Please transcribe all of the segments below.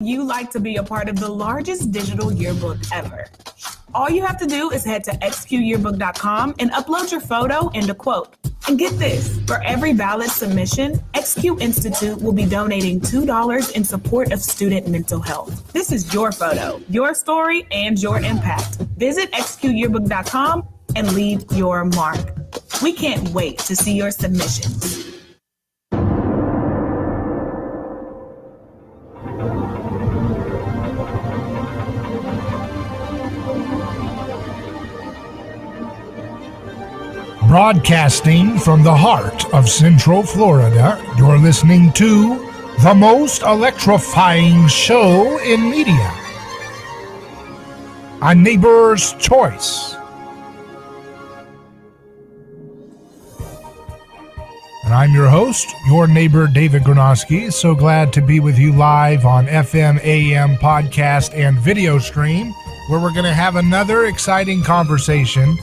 You like to be a part of the largest digital yearbook ever. All you have to do is head to xqyearbook.com and upload your photo and a quote. And get this, for every valid submission, XQ Institute will be donating $2 in support of student mental health. This is your photo, your story, and your impact. Visit xqyearbook.com and leave your mark. We can't wait to see your submissions. Broadcasting from the heart of Central Florida, you're listening to the most electrifying show in media, A Neighbor's Choice. And I'm your host, your neighbor, David Gronowski. So glad to be with you live on FM, AM, podcast, and video stream, where we're going to have another exciting conversation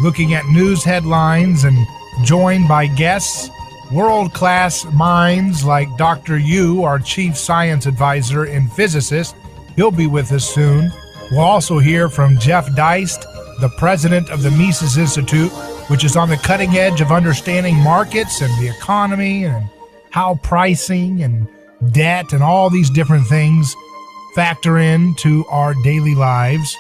looking at news headlines and joined by guests, world-class minds like Dr. Yu, our chief science advisor and physicist. He'll be with us soon. We'll also hear from Jeff Deist, the president of the Mises Institute, which is on the cutting edge of understanding markets and the economy and how pricing and debt and all these different things factor into our daily lives.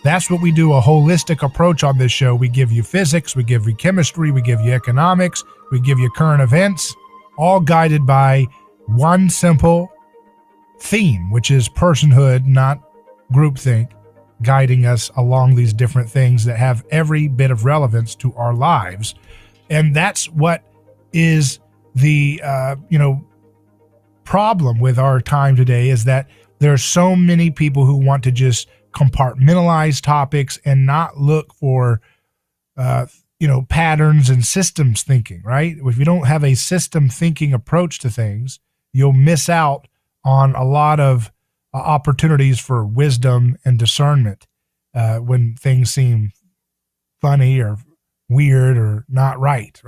That's what we do, a holistic approach on this show. We give you physics, we give you chemistry, we give you economics, we give you current events, all guided by one simple theme, which is personhood, not groupthink, guiding us along these different things that have every bit of relevance to our lives. And that's what is the problem with our time today, is that there are so many people who want to just compartmentalize topics and not look for patterns and systems thinking, right? If you don't have a system thinking approach to things, you'll miss out on a lot of opportunities for wisdom and discernment when things seem funny or weird or not right?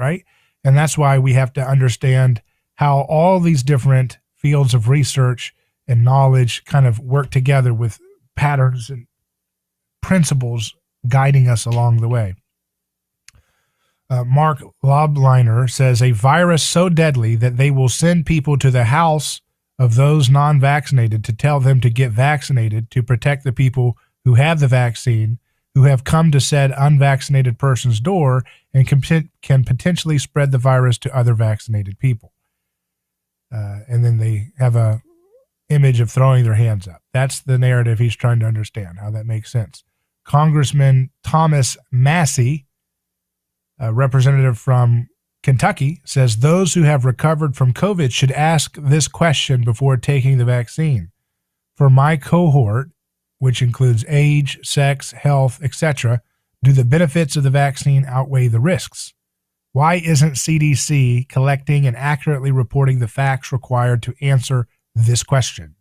And that's why we have to understand how all these different fields of research and knowledge kind of work together with patterns and principles guiding us along the way. Mark Lobliner says, a virus so deadly that they will send people to the house of those non-vaccinated to tell them to get vaccinated to protect the people who have the vaccine, who have come to said unvaccinated person's door and can potentially spread the virus to other vaccinated people. And then they have a image of throwing their hands up. That's the narrative he's trying to understand, how that makes sense. Congressman Thomas Massey, a representative from Kentucky, says those who have recovered from COVID should ask this question before taking the vaccine. For my cohort, which includes age, sex, health, etc., do the benefits of the vaccine outweigh the risks? Why isn't CDC collecting and accurately reporting the facts required to answer this question?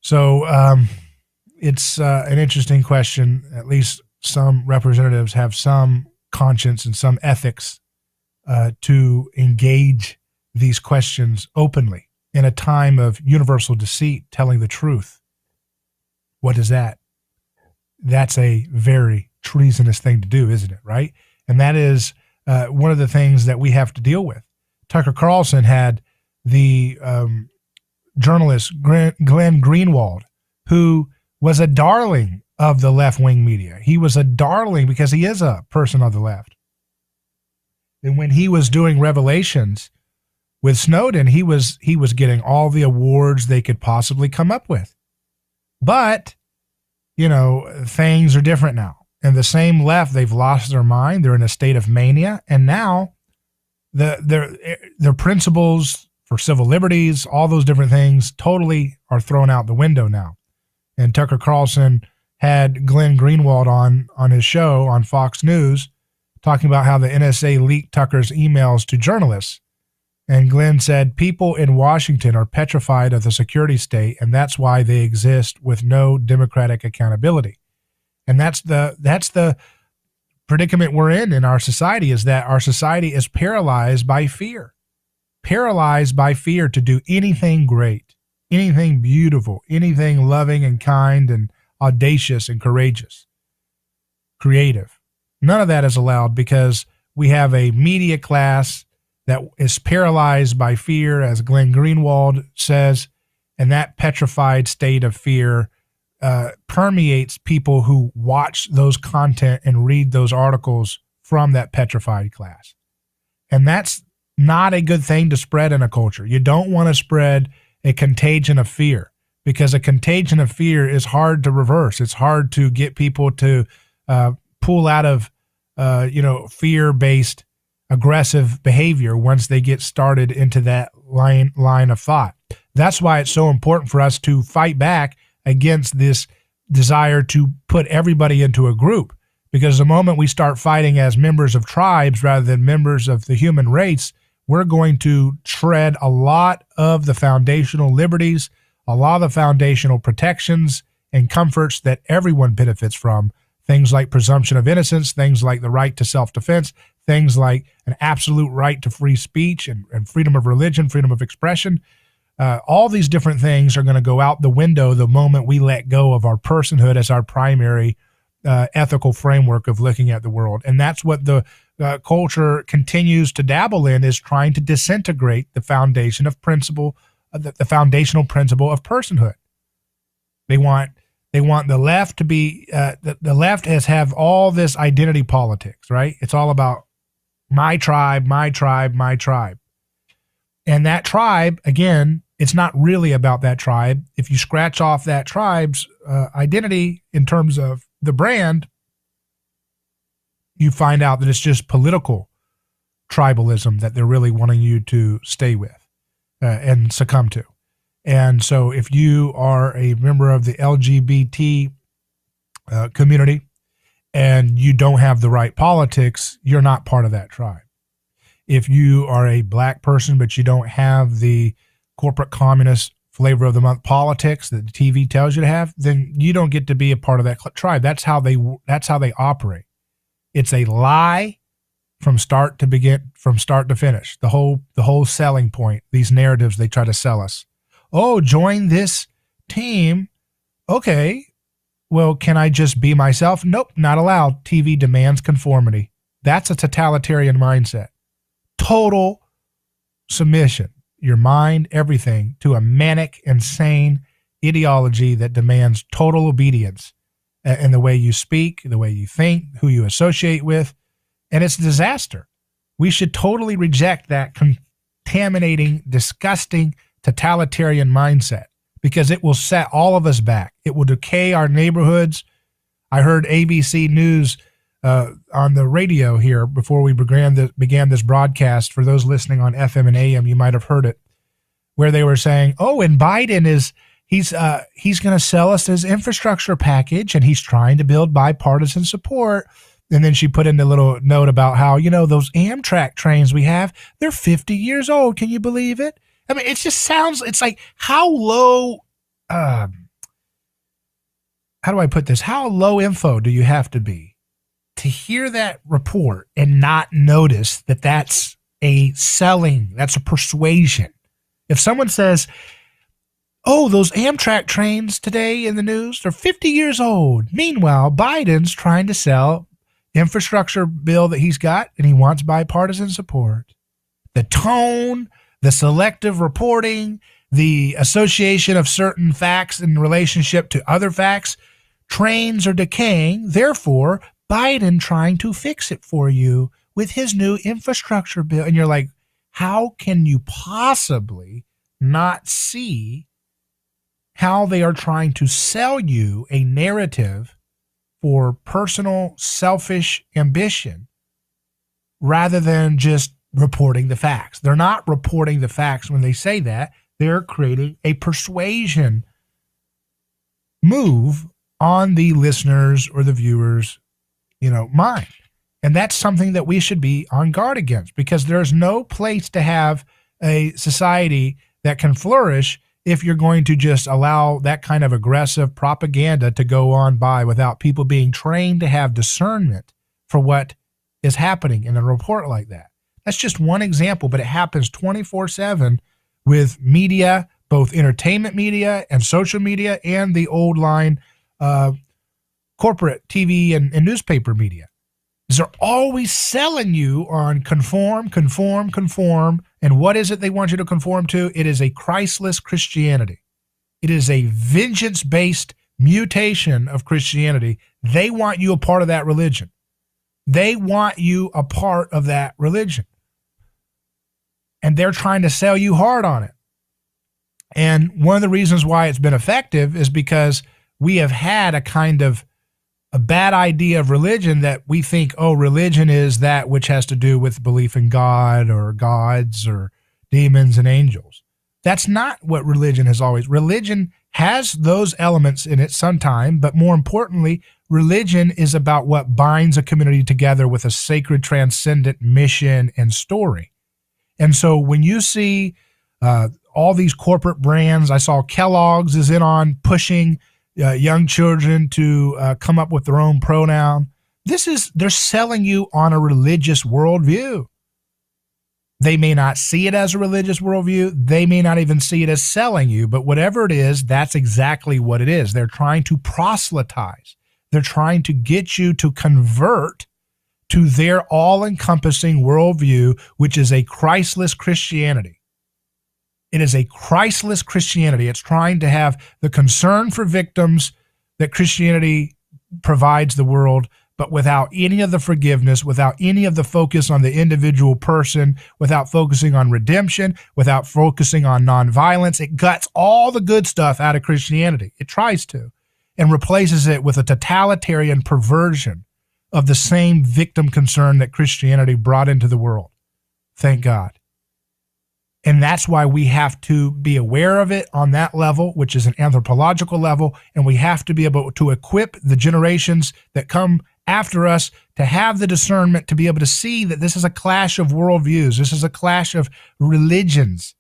So it's an interesting question. At least some representatives have some conscience and some ethics to engage these questions openly in a time of universal deceit, telling the truth. What is that? That's a very treasonous thing to do, isn't it? Right? And that is one of the things that we have to deal with. Tucker Carlson had the journalist Glenn Greenwald, who was a darling of the left-wing media. He was a darling because he is a person on the left. And when he was doing revelations with Snowden, he was getting all the awards they could possibly come up with. But, things are different now. And the same left, they've lost their mind. They're in a state of mania. And now their principles for civil liberties, all those different things totally are thrown out the window now. And Tucker Carlson had Glenn Greenwald on his show on Fox News talking about how the NSA leaked Tucker's emails to journalists. And Glenn said, people in Washington are petrified of the security state, and that's why they exist with no democratic accountability. And that's the predicament we're in our society, is that our society is paralyzed by fear to do anything great. anything beautiful, anything loving and kind and audacious and courageous, creative. None of that is allowed because we have a media class that is paralyzed by fear, as Glenn Greenwald says, and that petrified state of fear permeates people who watch those content and read those articles from that petrified class. And that's not a good thing to spread in a culture. You don't want to spread a contagion of fear, because a contagion of fear is hard to reverse. It's hard to get people to pull out of fear-based aggressive behavior once they get started into that line of thought. That's why it's so important for us to fight back against this desire to put everybody into a group, because the moment we start fighting as members of tribes rather than members of the human race, we're going to tread a lot of the foundational liberties, a lot of the foundational protections and comforts that everyone benefits from. Things like presumption of innocence, things like the right to self-defense, things like an absolute right to free speech and freedom of religion, freedom of expression. All these different things are going to go out the window the moment we let go of our personhood as our primary ethical framework of looking at the world. And that's what the culture continues to dabble in, is trying to disintegrate the foundation of principle, the foundational principle of personhood. They want the left to be, the left has have all this identity politics, right? It's all about my tribe, my tribe, my tribe. And that tribe, again, it's not really about that tribe. If you scratch off that tribe's identity in terms of the brand, you find out that it's just political tribalism that they're really wanting you to stay with and succumb to. And so if you are a member of the LGBT community and you don't have the right politics, you're not part of that tribe. If you are a black person but you don't have the corporate communist flavor of the month politics that the TV tells you to have, then you don't get to be a part of that tribe. That's how they operate. It's a lie from start to finish. The whole selling point, these narratives they try to sell us. Oh, join this team. Okay. Well, can I just be myself? Nope, not allowed. TV demands conformity. That's a totalitarian mindset. Total submission, your mind, everything, to a manic, insane ideology that demands total obedience in the way you speak, the way you think, who you associate with, and it's a disaster. We should totally reject that contaminating, disgusting, totalitarian mindset, because it will set all of us back. It will decay our neighborhoods. I heard ABC News on the radio here before we began this broadcast. For those listening on FM and AM, you might have heard it, where they were saying, "Oh, and Biden he's going to sell us his infrastructure package, and he's trying to build bipartisan support." And then she put in a little note about how, those Amtrak trains we have, they're 50 years old. Can you believe it? I mean, it just sounds, it's like, how low, how do I put this? How low info do you have to be to hear that report and not notice that that's a selling, that's a persuasion? If someone says, oh, those Amtrak trains today in the news, they're 50 years old. Meanwhile, Biden's trying to sell infrastructure bill that he's got, and he wants bipartisan support. The tone, the selective reporting, the association of certain facts in relationship to other facts, trains are decaying. Therefore, Biden trying to fix it for you with his new infrastructure bill. And you're like, how can you possibly not see how they are trying to sell you a narrative for personal, selfish ambition rather than just reporting the facts? They're not reporting the facts when they say that. They're creating a persuasion move on the listeners or the viewers, mind. And that's something that we should be on guard against, because there's no place to have a society that can flourish if you're going to just allow that kind of aggressive propaganda to go on by without people being trained to have discernment for what is happening in a report like that. That's just one example, but it happens 24/7 with media, both entertainment media and social media and the old line corporate TV and newspaper media. They're always selling you on conform. And what is it they want you to conform to? It is a Christless Christianity. It is a vengeance-based mutation of Christianity. They want you a part of that religion. They want you a part of that religion. And they're trying to sell you hard on it. And one of the reasons why it's been effective is because we have had a kind of a bad idea of religion that we think, oh, religion is that which has to do with belief in God or gods or demons and angels. That's not what religion has always. Religion has those elements in it sometime, but more importantly, religion is about what binds a community together with a sacred, transcendent mission and story. And so when you see all these corporate brands, I saw Kellogg's is in on pushing young children to come up with their own pronoun. They're selling you on a religious worldview. They may not see it as a religious worldview. They may not even see it as selling you, but whatever it is, that's exactly what it is. They're trying to proselytize. They're trying to get you to convert to their all-encompassing worldview, which is a Christless Christianity. It is a Christless Christianity. It's trying to have the concern for victims that Christianity provides the world, but without any of the forgiveness, without any of the focus on the individual person, without focusing on redemption, without focusing on nonviolence. It guts all the good stuff out of Christianity. It tries to, and replaces it with a totalitarian perversion of the same victim concern that Christianity brought into the world. Thank God. And that's why we have to be aware of it on that level, which is an anthropological level, and we have to be able to equip the generations that come after us to have the discernment to be able to see that this is a clash of worldviews. This is a clash of religions.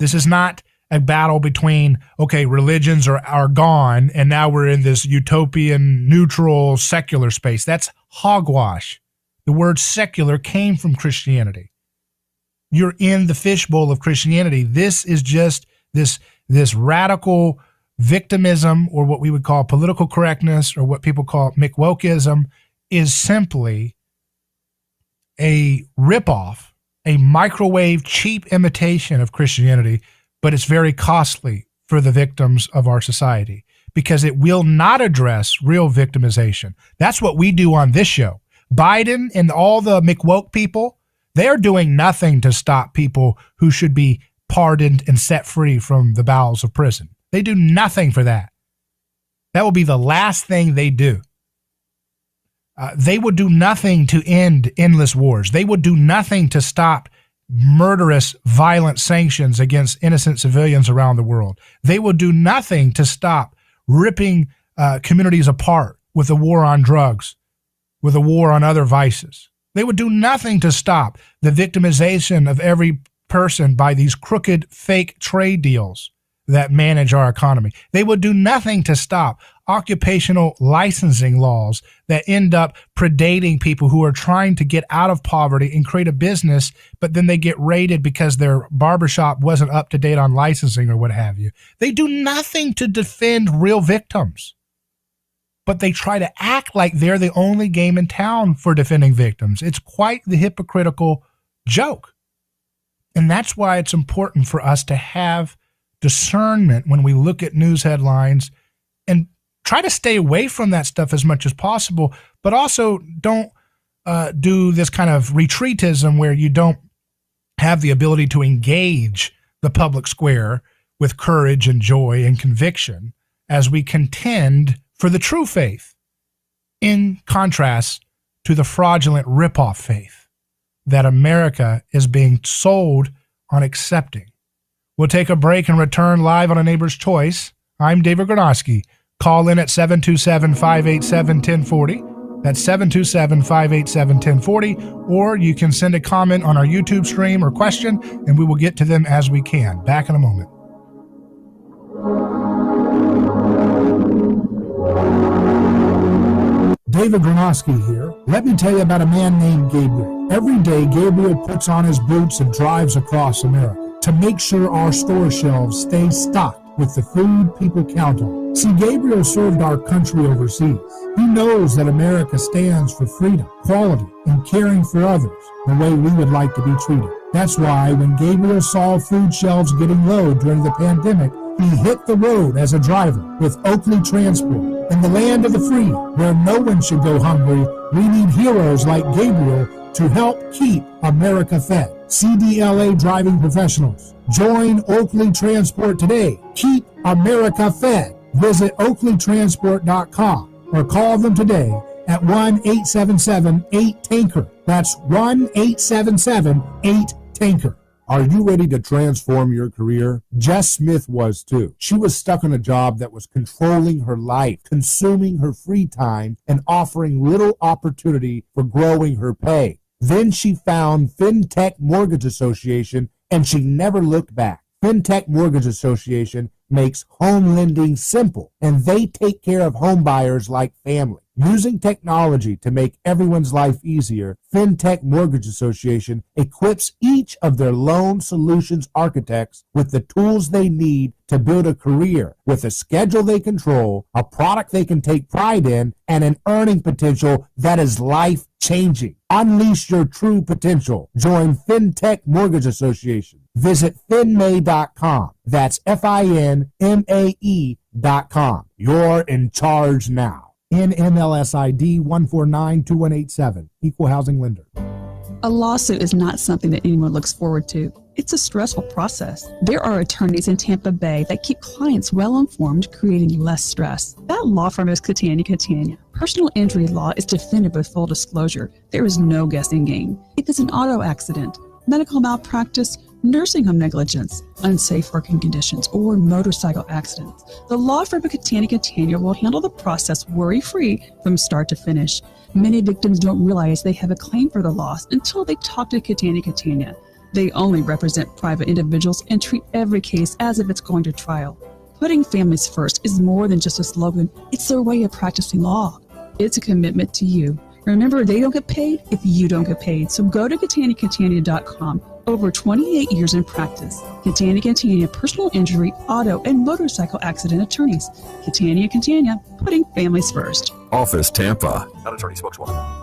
This is not a battle between, okay, religions are gone, and now we're in this utopian, neutral, secular space. That's hogwash. The word secular came from Christianity. You're in the fishbowl of Christianity. This is just this radical victimism, or what we would call political correctness, or what people call McWokeism, is simply a ripoff, a microwave, cheap imitation of Christianity, but it's very costly for the victims of our society because it will not address real victimization. That's what we do on this show. Biden and all the McWoke people, they're doing nothing to stop people who should be pardoned and set free from the bowels of prison. They do nothing for that. That will be the last thing they do. They would do nothing to end endless wars. They would do nothing to stop murderous, violent sanctions against innocent civilians around the world. They will do nothing to stop ripping communities apart with a war on drugs, with a war on other vices. They would do nothing to stop the victimization of every person by these crooked, fake trade deals that manage our economy. They would do nothing to stop occupational licensing laws that end up predating people who are trying to get out of poverty and create a business, but then they get raided because their barbershop wasn't up to date on licensing or what have you. They do nothing to defend real victims, but they try to act like they're the only game in town for defending victims. It's quite the hypocritical joke. And that's why it's important for us to have discernment when we look at news headlines and try to stay away from that stuff as much as possible, but also don't do this kind of retreatism where you don't have the ability to engage the public square with courage and joy and conviction as we contend for the true faith, in contrast to the fraudulent ripoff faith that America is being sold on accepting. We'll take a break and return live on A Neighbor's Choice. I'm David Gronowski. Call in at 727-587-1040. That's 727-587-1040. Or you can send a comment on our YouTube stream or question, and we will get to them as we can. Back in a moment. David Gronowski here. Let me tell you about a man named Gabriel. Every day, Gabriel puts on his boots and drives across America. to make sure our store shelves stay stocked with the food people count on. See, Gabriel served our country overseas. He knows that America stands for freedom, quality, and caring for others the way we would like to be treated. That's why when Gabriel saw food shelves getting low during the pandemic, he hit the road as a driver with Oakley Transport. In the land of the free, where no one should go hungry, we need heroes like Gabriel to help keep America fed. CDLA driving professionals, join Oakley Transport today. Keep America fed. Visit oakleytransport.com or call them today at 1-877-8-TANKER. That's 1-877-8-TANKER. Are you ready to transform your career? Jess Smith was too. She was stuck in a job that was controlling her life, consuming her free time, and offering little opportunity for growing her pay. Then she found FinTech Mortgage Association, and she never looked back. FinTech Mortgage Association makes home lending simple, and they take care of home buyers like family. Using technology to make everyone's life easier, FinTech Mortgage Association equips each of their loan solutions architects with the tools they need to build a career with a schedule they control, a product they can take pride in, and an earning potential that is life-changing. Unleash your true potential. Join FinTech Mortgage Association. Visit finmay.com. That's FINMAE.com. You're in charge now. NMLS ID 1492187. Equal housing lender. A lawsuit is not something that anyone looks forward to. It's a stressful process. There are attorneys in Tampa Bay that keep clients well informed, creating less stress. That law firm is Catania. Personal injury law is defended with full disclosure. There is no guessing game. If it's an auto accident, medical malpractice, nursing home negligence, unsafe working conditions, or motorcycle accidents, the law firm of Catania will handle the process worry-free from start to finish. Many victims don't realize they have a claim for the loss until they talk to Catania. They only represent private individuals and treat every case as if it's going to trial. Putting families first is more than just a slogan. It's their way of practicing law. It's a commitment to you. Remember, they don't get paid if you don't get paid. So go to Catania.com. Over 28 years in practice. Catania, personal injury, auto, and motorcycle accident attorneys. Catania, putting families first. Office Tampa. Not attorney spokeswoman.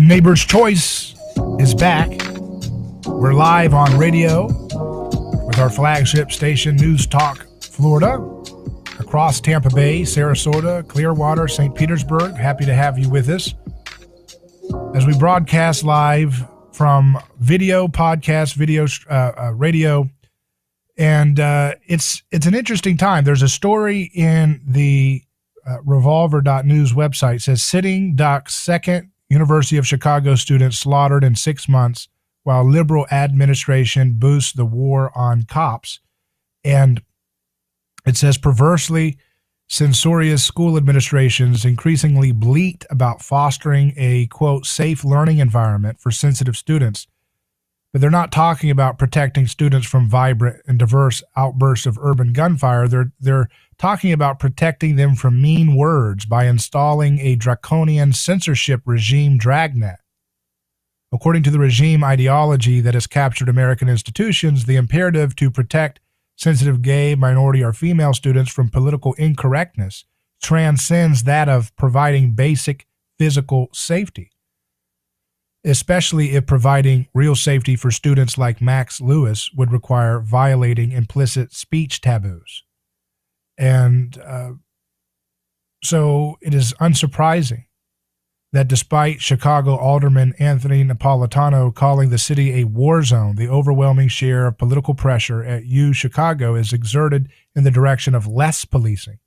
Neighbor's Choice is back. We're live on radio with our flagship station, News Talk Florida, across Tampa Bay, Sarasota, Clearwater, St. Petersburg. Happy to have you with us as we broadcast live from video, podcast, radio, and it's an interesting time. There's a story in the revolver.news website. It says, sitting duck second University of Chicago student slaughtered in 6 months while liberal administration boosts the war on cops. And it says, perversely, censorious school administrations increasingly bleat about fostering a, quote, safe learning environment for sensitive students. But they're not talking about protecting students from vibrant and diverse outbursts of urban gunfire. They're talking about protecting them from mean words by installing a draconian censorship regime dragnet. According to the regime ideology that has captured American institutions, the imperative to protect sensitive gay, minority, or female students from political incorrectness transcends that of providing basic physical safety, especially if providing real safety for students like Max Lewis would require violating implicit speech taboos. And so it is unsurprising that despite Chicago Alderman Anthony Napolitano calling the city a war zone, the overwhelming share of political pressure at Chicago is exerted in the direction of less policing.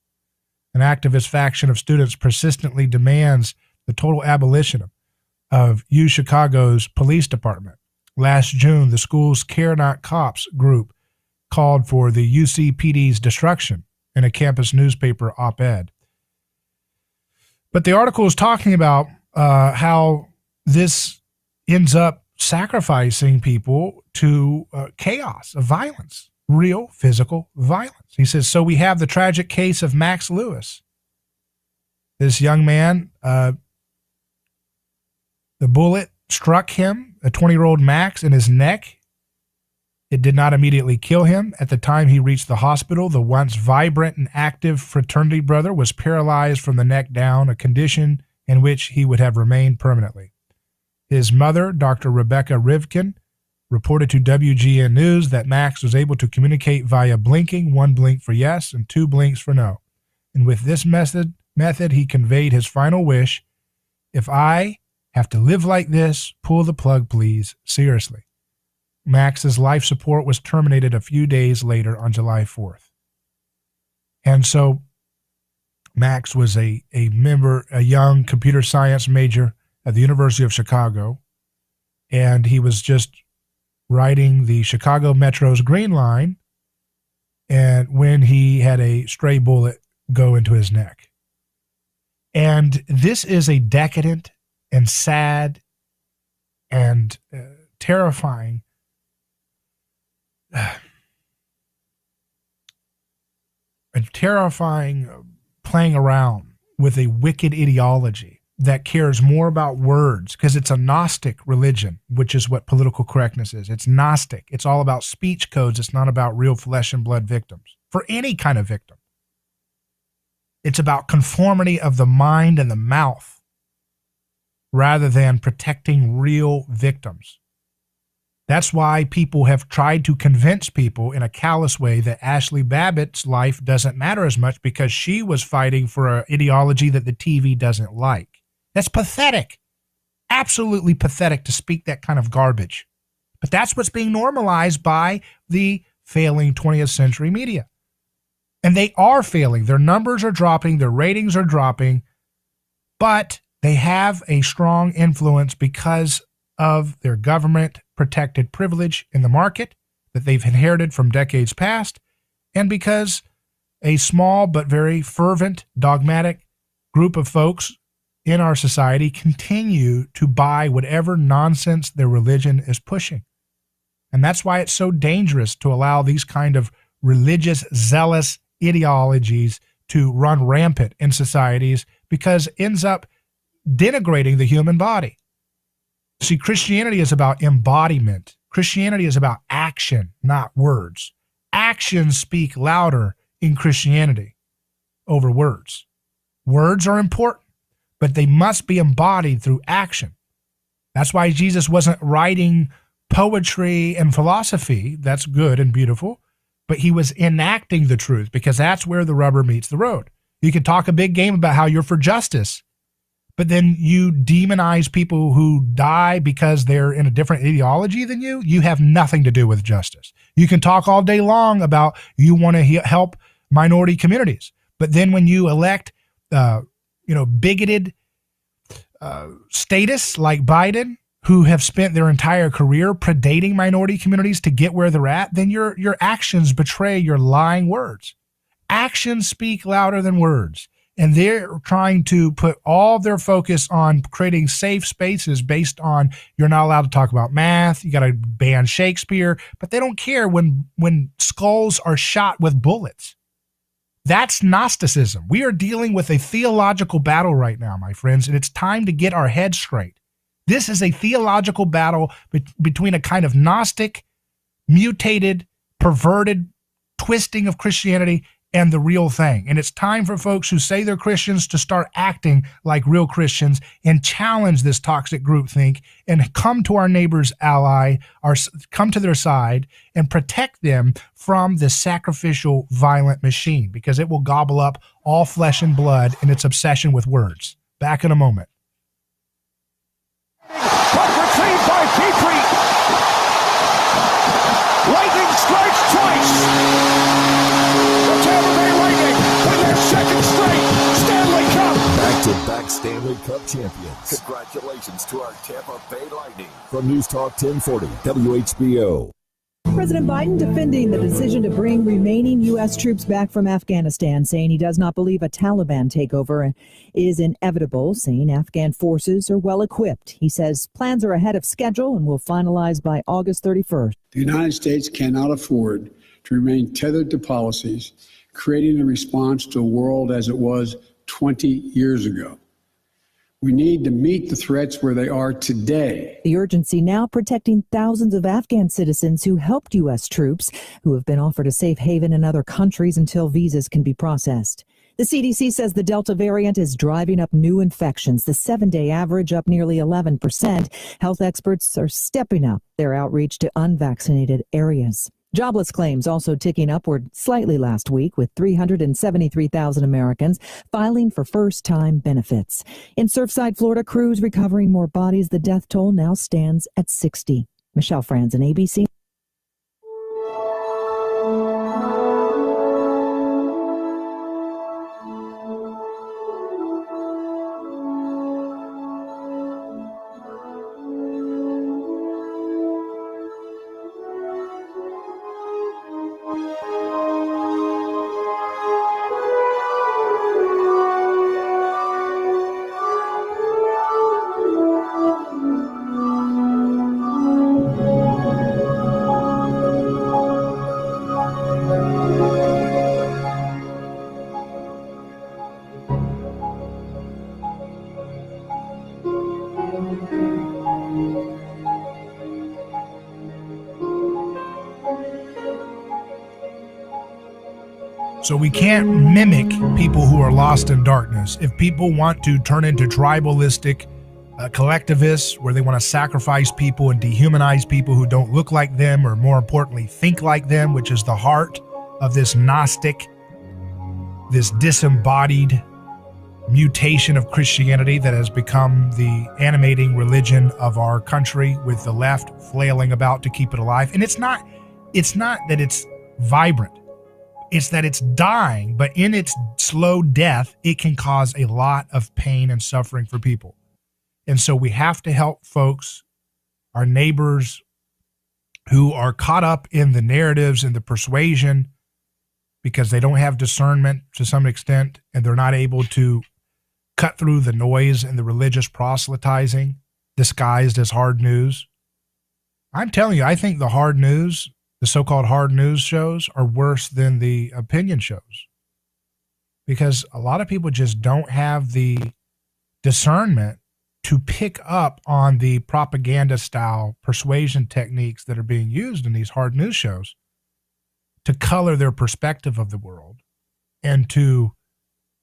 An activist faction of students persistently demands the total abolition of Chicago's police department. Last June, the school's Care Not Cops group called for the UCPD's destruction in a campus newspaper op-ed. But the article is talking about how this ends up sacrificing people to chaos of violence, real physical violence. He says, so we have the tragic case of Max Lewis. This young man, the bullet struck him, a 20-year-old Max, in his neck. It did not immediately kill him. At the time he reached the hospital, the once vibrant and active fraternity brother was paralyzed from the neck down, a condition in which he would have remained permanently. His mother, Dr. Rebecca Rivkin, reported to WGN News that Max was able to communicate via blinking, 1 blink for yes and 2 blinks for no. And with this method, he conveyed his final wish: if I have to live like this, pull the plug, please. Seriously. Max's life support was terminated a few days later on July 4th. And so Max was a young computer science major at the University of Chicago, and he was just riding the Chicago Metro's Green Line, and when he had a stray bullet go into his neck. And this is a decadent and sad and terrifying playing around with a wicked ideology that cares more about words, because it's a Gnostic religion, which is what political correctness is. It's Gnostic. It's all about speech codes. It's not about real flesh and blood victims, for any kind of victim. It's about conformity of the mind and the mouth rather than protecting real victims. That's why people have tried to convince people in a callous way that Ashley Babbitt's life doesn't matter as much because she was fighting for an ideology that the TV doesn't like. That's pathetic. Absolutely pathetic to speak that kind of garbage. But that's what's being normalized by the failing 20th century media. And they are failing. Their numbers are dropping. Their ratings are dropping. But they have a strong influence because of their government-protected privilege in the market that they've inherited from decades past, and because a small but very fervent, dogmatic group of folks in our society continue to buy whatever nonsense their religion is pushing. And that's why it's so dangerous to allow these kind of religious, zealous ideologies to run rampant in societies, because it ends up denigrating the human body. See, Christianity is about embodiment. Christianity is about action, not words. Actions speak louder in Christianity over words. Words are important, but they must be embodied through action. That's why Jesus wasn't writing poetry and philosophy. That's good and beautiful, but he was enacting the truth, because that's where the rubber meets the road. You can talk a big game about how you're for justice, but then you demonize people who die because they're in a different ideology than you. You have nothing to do with justice. You can talk all day long about you want to help minority communities, but then when you elect, bigoted statists like Biden, who have spent their entire career predating minority communities to get where they're at, then your actions betray your lying words. Actions speak louder than words. And they're trying to put all their focus on creating safe spaces based on you're not allowed to talk about math, you got to ban Shakespeare, but they don't care when skulls are shot with bullets. That's Gnosticism. We are dealing with a theological battle right now, my friends, and it's time to get our heads straight. This is a theological battle between a kind of Gnostic, mutated, perverted twisting of Christianity and the real thing. And it's time for folks who say they're Christians to start acting like real Christians and challenge this toxic groupthink and come to our neighbor's ally, come to their side and protect them from this sacrificial, violent machine, because it will gobble up all flesh and blood in its obsession with words. Back in a moment. But retrieved by Petrie. Lightning strikes twice. The Tampa Bay Lightning win their second straight Stanley Cup. Back-to-back Stanley Cup champions. Congratulations to our Tampa Bay Lightning. From News Talk 1040 WHBO. President Biden defending the decision to bring remaining U.S. troops back from Afghanistan, saying he does not believe a Taliban takeover is inevitable, saying Afghan forces are well equipped. He says plans are ahead of schedule and will finalize by August 31st. The United States cannot afford to remain tethered to policies creating a response to a world as it was 20 years ago. We need to meet the threats where they are today. The urgency now protecting thousands of Afghan citizens who helped U.S. troops who have been offered a safe haven in other countries until visas can be processed. The CDC says the Delta variant is driving up new infections, the 7-day average up nearly 11%. Health experts are stepping up their outreach to unvaccinated areas. Jobless claims also ticking upward slightly last week, with 373,000 Americans filing for first-time benefits. In Surfside, Florida, crews recovering more bodies. The death toll now stands at 60. Michelle Franzen, ABC. So we can't mimic people who are lost in darkness. If people want to turn into tribalistic collectivists where they want to sacrifice people and dehumanize people who don't look like them, or more importantly, think like them, which is the heart of this Gnostic, this disembodied mutation of Christianity that has become the animating religion of our country, with the left flailing about to keep it alive. And it's not that it's vibrant. It's that it's dying, but in its slow death, it can cause a lot of pain and suffering for people. And so we have to help folks, our neighbors who are caught up in the narratives and the persuasion because they don't have discernment to some extent, and they're not able to cut through the noise and the religious proselytizing disguised as hard news. I'm telling you, I think the hard news, the so-called hard news shows, are worse than the opinion shows, because a lot of people just don't have the discernment to pick up on the propaganda style persuasion techniques that are being used in these hard news shows to color their perspective of the world, and to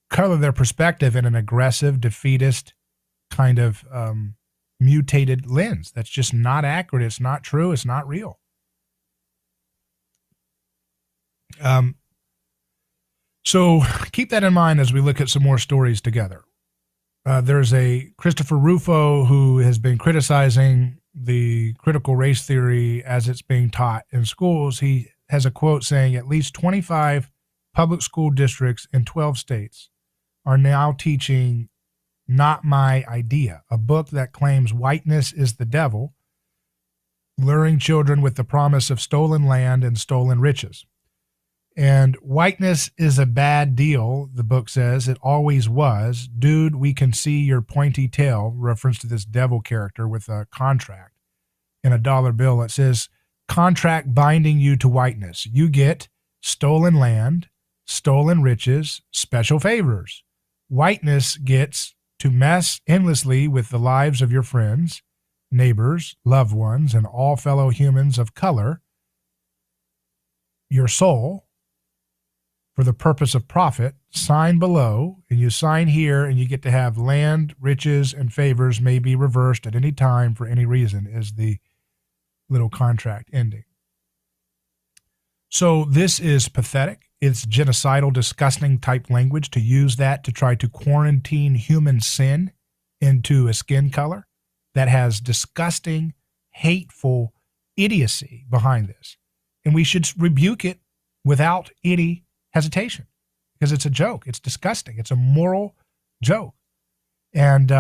color their perspective in an aggressive, defeatist kind of mutated lens that's just not accurate. It's not true. It's not real. So keep that in mind as we look at some more stories together. There's a Christopher Rufo who has been criticizing the critical race theory as it's being taught in schools. He has a quote saying at least 25 public school districts in 12 states are now teaching Not My Idea, a book that claims whiteness is the devil, luring children with the promise of stolen land and stolen riches. And whiteness is a bad deal, the book says. It always was. Dude, we can see your pointy tail, reference to this devil character with a contract and a dollar bill. It says, contract binding you to whiteness. You get stolen land, stolen riches, special favors. Whiteness gets to mess endlessly with the lives of your friends, neighbors, loved ones, and all fellow humans of color, your soul, for the purpose of profit. Sign below, and you sign here, and you get to have land, riches, and favors may be reversed at any time for any reason, is the little contract ending. So this is pathetic. It's genocidal, disgusting type language to use that to try to quarantine human sin into a skin color that has disgusting, hateful idiocy behind this. And we should rebuke it without any hesitation, because it's a joke. It's disgusting. It's a moral joke. And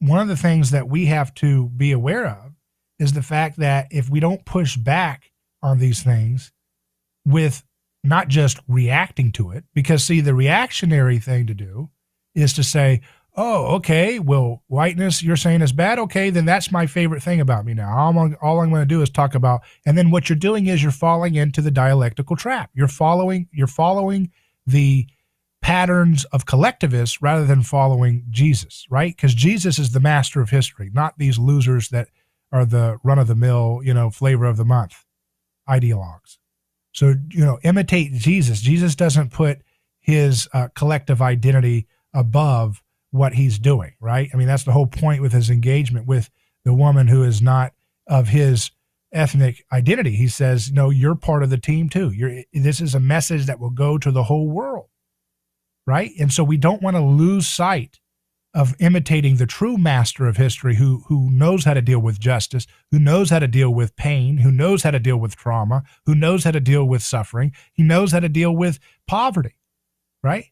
one of the things that we have to be aware of is the fact that if we don't push back on these things with not just reacting to it, because see, the reactionary thing to do is to say, oh, okay, well, whiteness you're saying is bad. Okay, then that's my favorite thing about me now. All I'm going to do is talk about, and then what you're doing is you're falling into the dialectical trap. You're following the patterns of collectivists rather than following Jesus, right? Because Jesus is the master of history, not these losers that are the run-of-the-mill, flavor of the month ideologues. So, imitate Jesus. Jesus doesn't put his collective identity above what he's doing, right? I mean, that's the whole point with his engagement with the woman who is not of his ethnic identity. He says, no, you're part of the team too. This is a message that will go to the whole world, right? And so we don't want to lose sight of imitating the true master of history who knows how to deal with justice, who knows how to deal with pain, who knows how to deal with trauma, who knows how to deal with suffering. He knows how to deal with poverty, right?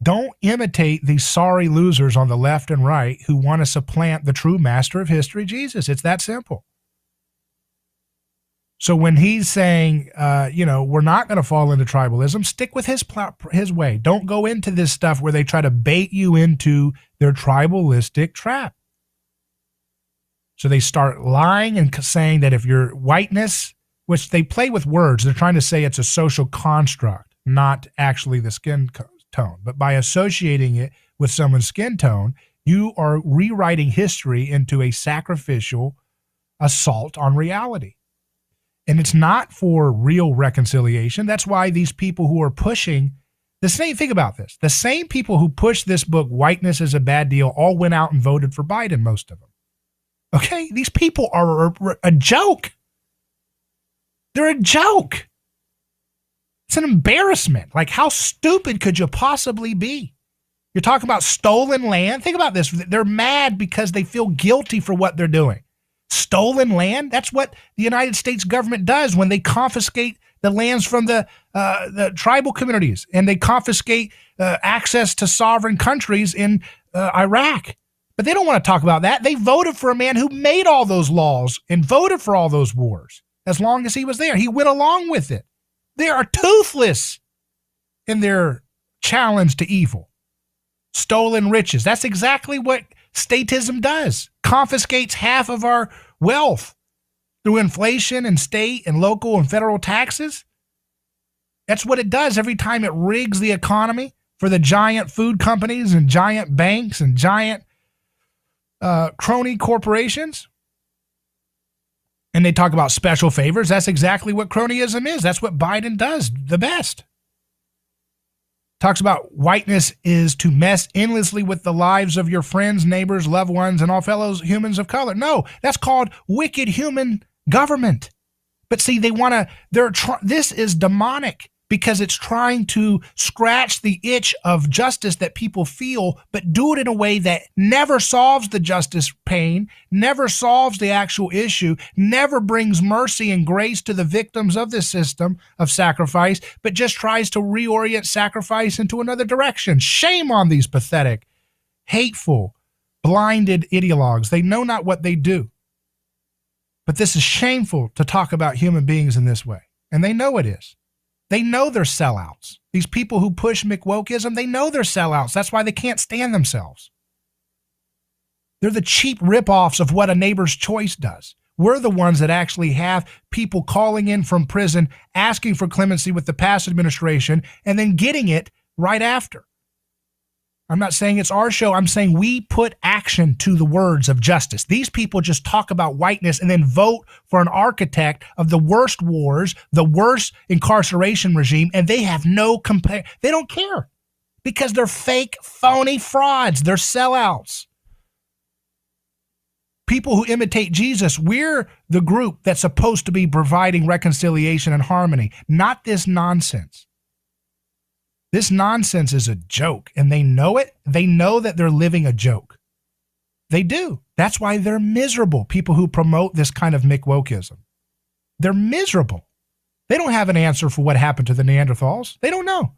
Don't imitate these sorry losers on the left and right who want to supplant the true master of history, Jesus. It's that simple. So when he's saying, we're not going to fall into tribalism, stick with his way. Don't go into this stuff where they try to bait you into their tribalistic trap. So they start lying and saying that if your whiteness, which they play with words, they're trying to say it's a social construct, not actually the skin tone. But by associating it with someone's skin tone, you are rewriting history into a sacrificial assault on reality. And it's not for real reconciliation. That's why these people who are pushing the same, think about this, the same people who push this book, whiteness is a bad deal, all went out and voted for Biden, most of them. Okay? These people are a joke. They're a joke. It's an embarrassment. Like, how stupid could you possibly be? You're talking about stolen land. Think about this. They're mad because they feel guilty for what they're doing. Stolen land? That's what the United States government does when they confiscate the lands from the tribal communities and they confiscate access to sovereign countries in Iraq. But they don't want to talk about that. They voted for a man who made all those laws and voted for all those wars as long as he was there. He went along with it. They are toothless in their challenge to evil. Stolen riches. That's exactly what statism does. Confiscates half of our wealth through inflation and state and local and federal taxes. That's what it does every time it rigs the economy for the giant food companies and giant banks and giant crony corporations. And they talk about special favors. That's exactly what cronyism is. That's what Biden does the best. Talks about whiteness is to mess endlessly with the lives of your friends, neighbors, loved ones, and all fellow humans of color. No, that's called wicked human government. But see, this is demonic because it's trying to scratch the itch of justice that people feel, but do it in a way that never solves the justice pain, never solves the actual issue, never brings mercy and grace to the victims of this system of sacrifice, but just tries to reorient sacrifice into another direction. Shame on these pathetic, hateful, blinded ideologues. They know not what they do. But this is shameful to talk about human beings in this way. And they know it is. They know they're sellouts. These people who push McWokeism, they know they're sellouts. That's why they can't stand themselves. They're the cheap ripoffs of what a neighbor's choice does. We're the ones that actually have people calling in from prison, asking for clemency with the past administration, and then getting it right after. I'm not saying it's our show. I'm saying we put action to the words of justice. These people just talk about whiteness and then vote for an architect of the worst wars, the worst incarceration regime, and they have no they don't care because they're fake, phony frauds. They're sellouts. People who imitate Jesus, we're the group that's supposed to be providing reconciliation and harmony, not this nonsense. This nonsense is a joke, and they know it. They know that they're living a joke. They do. That's why they're miserable, people who promote this kind of McWokeism. They're miserable. They don't have an answer for what happened to the Neanderthals. They don't know.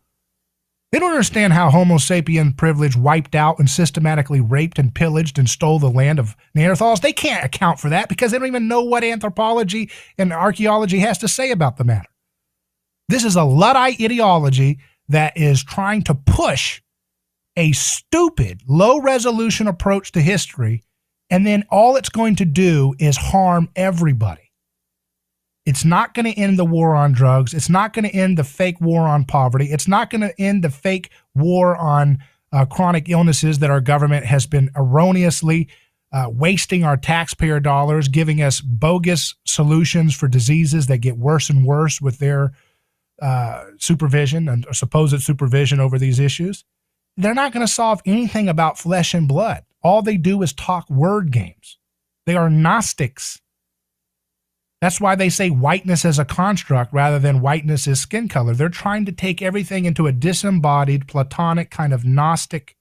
They don't understand how Homo sapien privilege wiped out and systematically raped and pillaged and stole the land of Neanderthals. They can't account for that because they don't even know what anthropology and archaeology has to say about the matter. This is a Luddite ideology that is trying to push a stupid, low-resolution approach to history, and then all it's going to do is harm everybody. It's not going to end the war on drugs. It's not going to end the fake war on poverty. It's not going to end the fake war on chronic illnesses that our government has been erroneously wasting our taxpayer dollars, giving us bogus solutions for diseases that get worse and worse with their supervision and supposed supervision over these issues. They're not going to solve anything about flesh and blood. All they do is talk word games. They are Gnostics. That's why they say whiteness is a construct rather than whiteness is skin color. They're trying to take everything into a disembodied, Platonic, kind of Gnostic,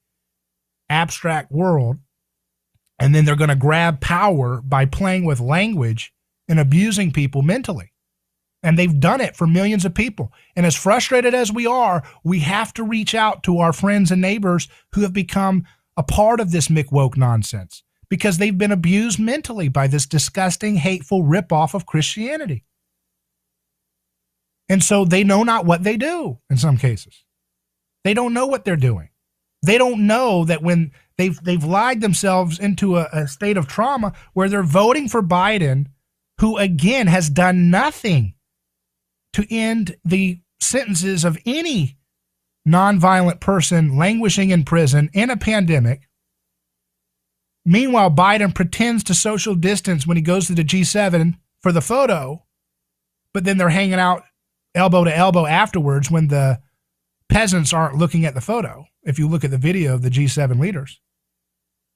abstract world, and then they're going to grab power by playing with language and abusing people mentally. And they've done it for millions of people. And as frustrated as we are, we have to reach out to our friends and neighbors who have become a part of this McWoke nonsense, because they've been abused mentally by this disgusting, hateful ripoff of Christianity. And so they know not what they do in some cases. They don't know what they're doing. They don't know that when they've lied themselves into a state of trauma where they're voting for Biden, who again has done nothing to end the sentences of any nonviolent person languishing in prison in a pandemic. Meanwhile, Biden pretends to social distance when he goes to the G7 for the photo, but then they're hanging out elbow to elbow afterwards when the peasants aren't looking at the photo, if you look at the video of the G7 leaders.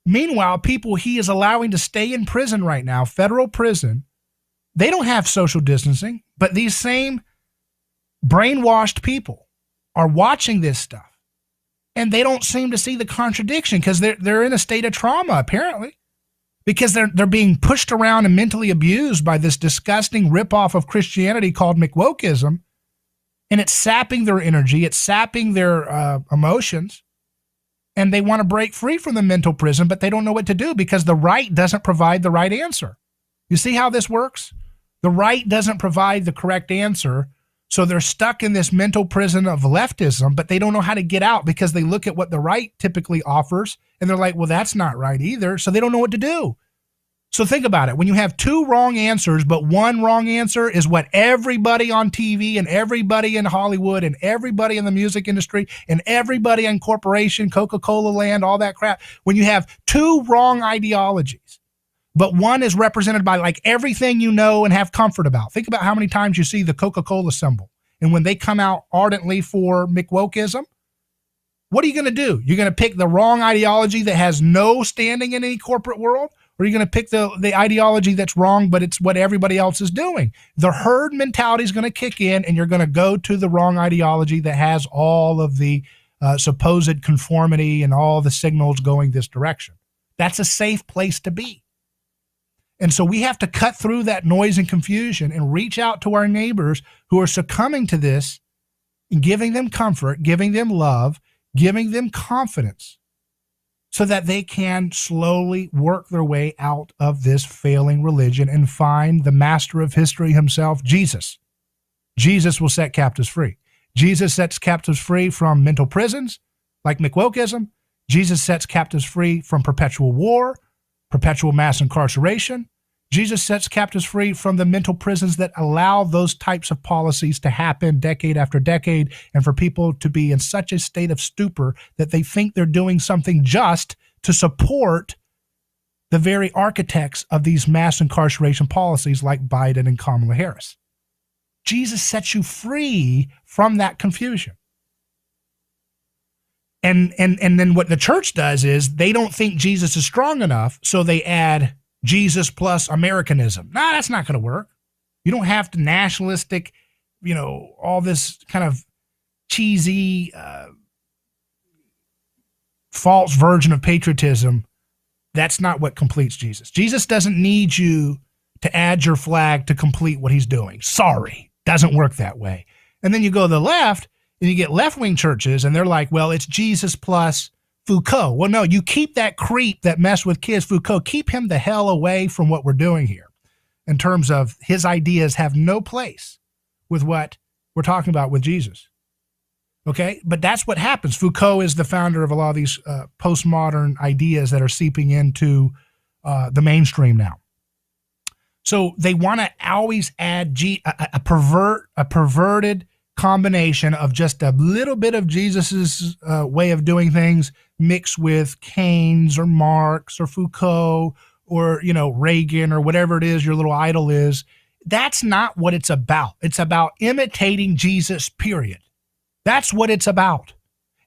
Meanwhile, people he is allowing to stay in prison right now, federal prison, they don't have social distancing, but these same brainwashed people are watching this stuff. And they don't seem to see the contradiction because they're in a state of trauma, apparently, because they're being pushed around and mentally abused by this disgusting ripoff of Christianity called McWokeism. And it's sapping their energy. It's sapping their emotions. And they want to break free from the mental prison, but they don't know what to do because the right doesn't provide the right answer. You see how this works? The right doesn't provide the correct answer. So they're stuck in this mental prison of leftism, but they don't know how to get out because they look at what the right typically offers and they're like, well, that's not right either. So they don't know what to do. So think about it. When you have two wrong answers, but one wrong answer is what everybody on TV and everybody in Hollywood and everybody in the music industry and everybody in corporation, Coca-Cola land, all that crap. When you have two wrong ideologies, but one is represented by like everything you know and have comfort about. Think about how many times you see the Coca-Cola symbol. And when they come out ardently for McWokeism, what are you going to do? You're going to pick the wrong ideology that has no standing in any corporate world? Or are you going to pick the ideology that's wrong, but it's what everybody else is doing? The herd mentality is going to kick in, and you're going to go to the wrong ideology that has all of the supposed conformity and all the signals going this direction. That's a safe place to be. And so we have to cut through that noise and confusion and reach out to our neighbors who are succumbing to this and giving them comfort, giving them love, giving them confidence so that they can slowly work their way out of this failing religion and find the master of history himself, Jesus. Jesus will set captives free. Jesus sets captives free from mental prisons like McWokeism. Jesus sets captives free from perpetual war, perpetual mass incarceration. Jesus sets captives free from the mental prisons that allow those types of policies to happen decade after decade, and for people to be in such a state of stupor that they think they're doing something just to support the very architects of these mass incarceration policies like Biden and Kamala Harris. Jesus sets you free from that confusion. And then what the church does is they don't think Jesus is strong enough, so they add Jesus plus Americanism. Nah, that's not going to work. You don't have to nationalistic, all this kind of cheesy, false version of patriotism. That's not what completes Jesus. Jesus doesn't need you to add your flag to complete what he's doing. Sorry, doesn't work that way. And then you go to the left, And you get left-wing churches, and they're like, well, it's Jesus plus Foucault. Well, no, you keep that creep that messed with kids, Foucault, keep him the hell away from what we're doing here in terms of his ideas have no place with what we're talking about with Jesus. Okay, but that's what happens. Foucault is the founder of a lot of these postmodern ideas that are seeping into the mainstream now. So they want to always add a perverted combination of just a little bit of Jesus's way of doing things mixed with Keynes or Marx or Foucault or, Reagan or whatever it is your little idol is. That's not what it's about. It's about imitating Jesus, period. That's what it's about.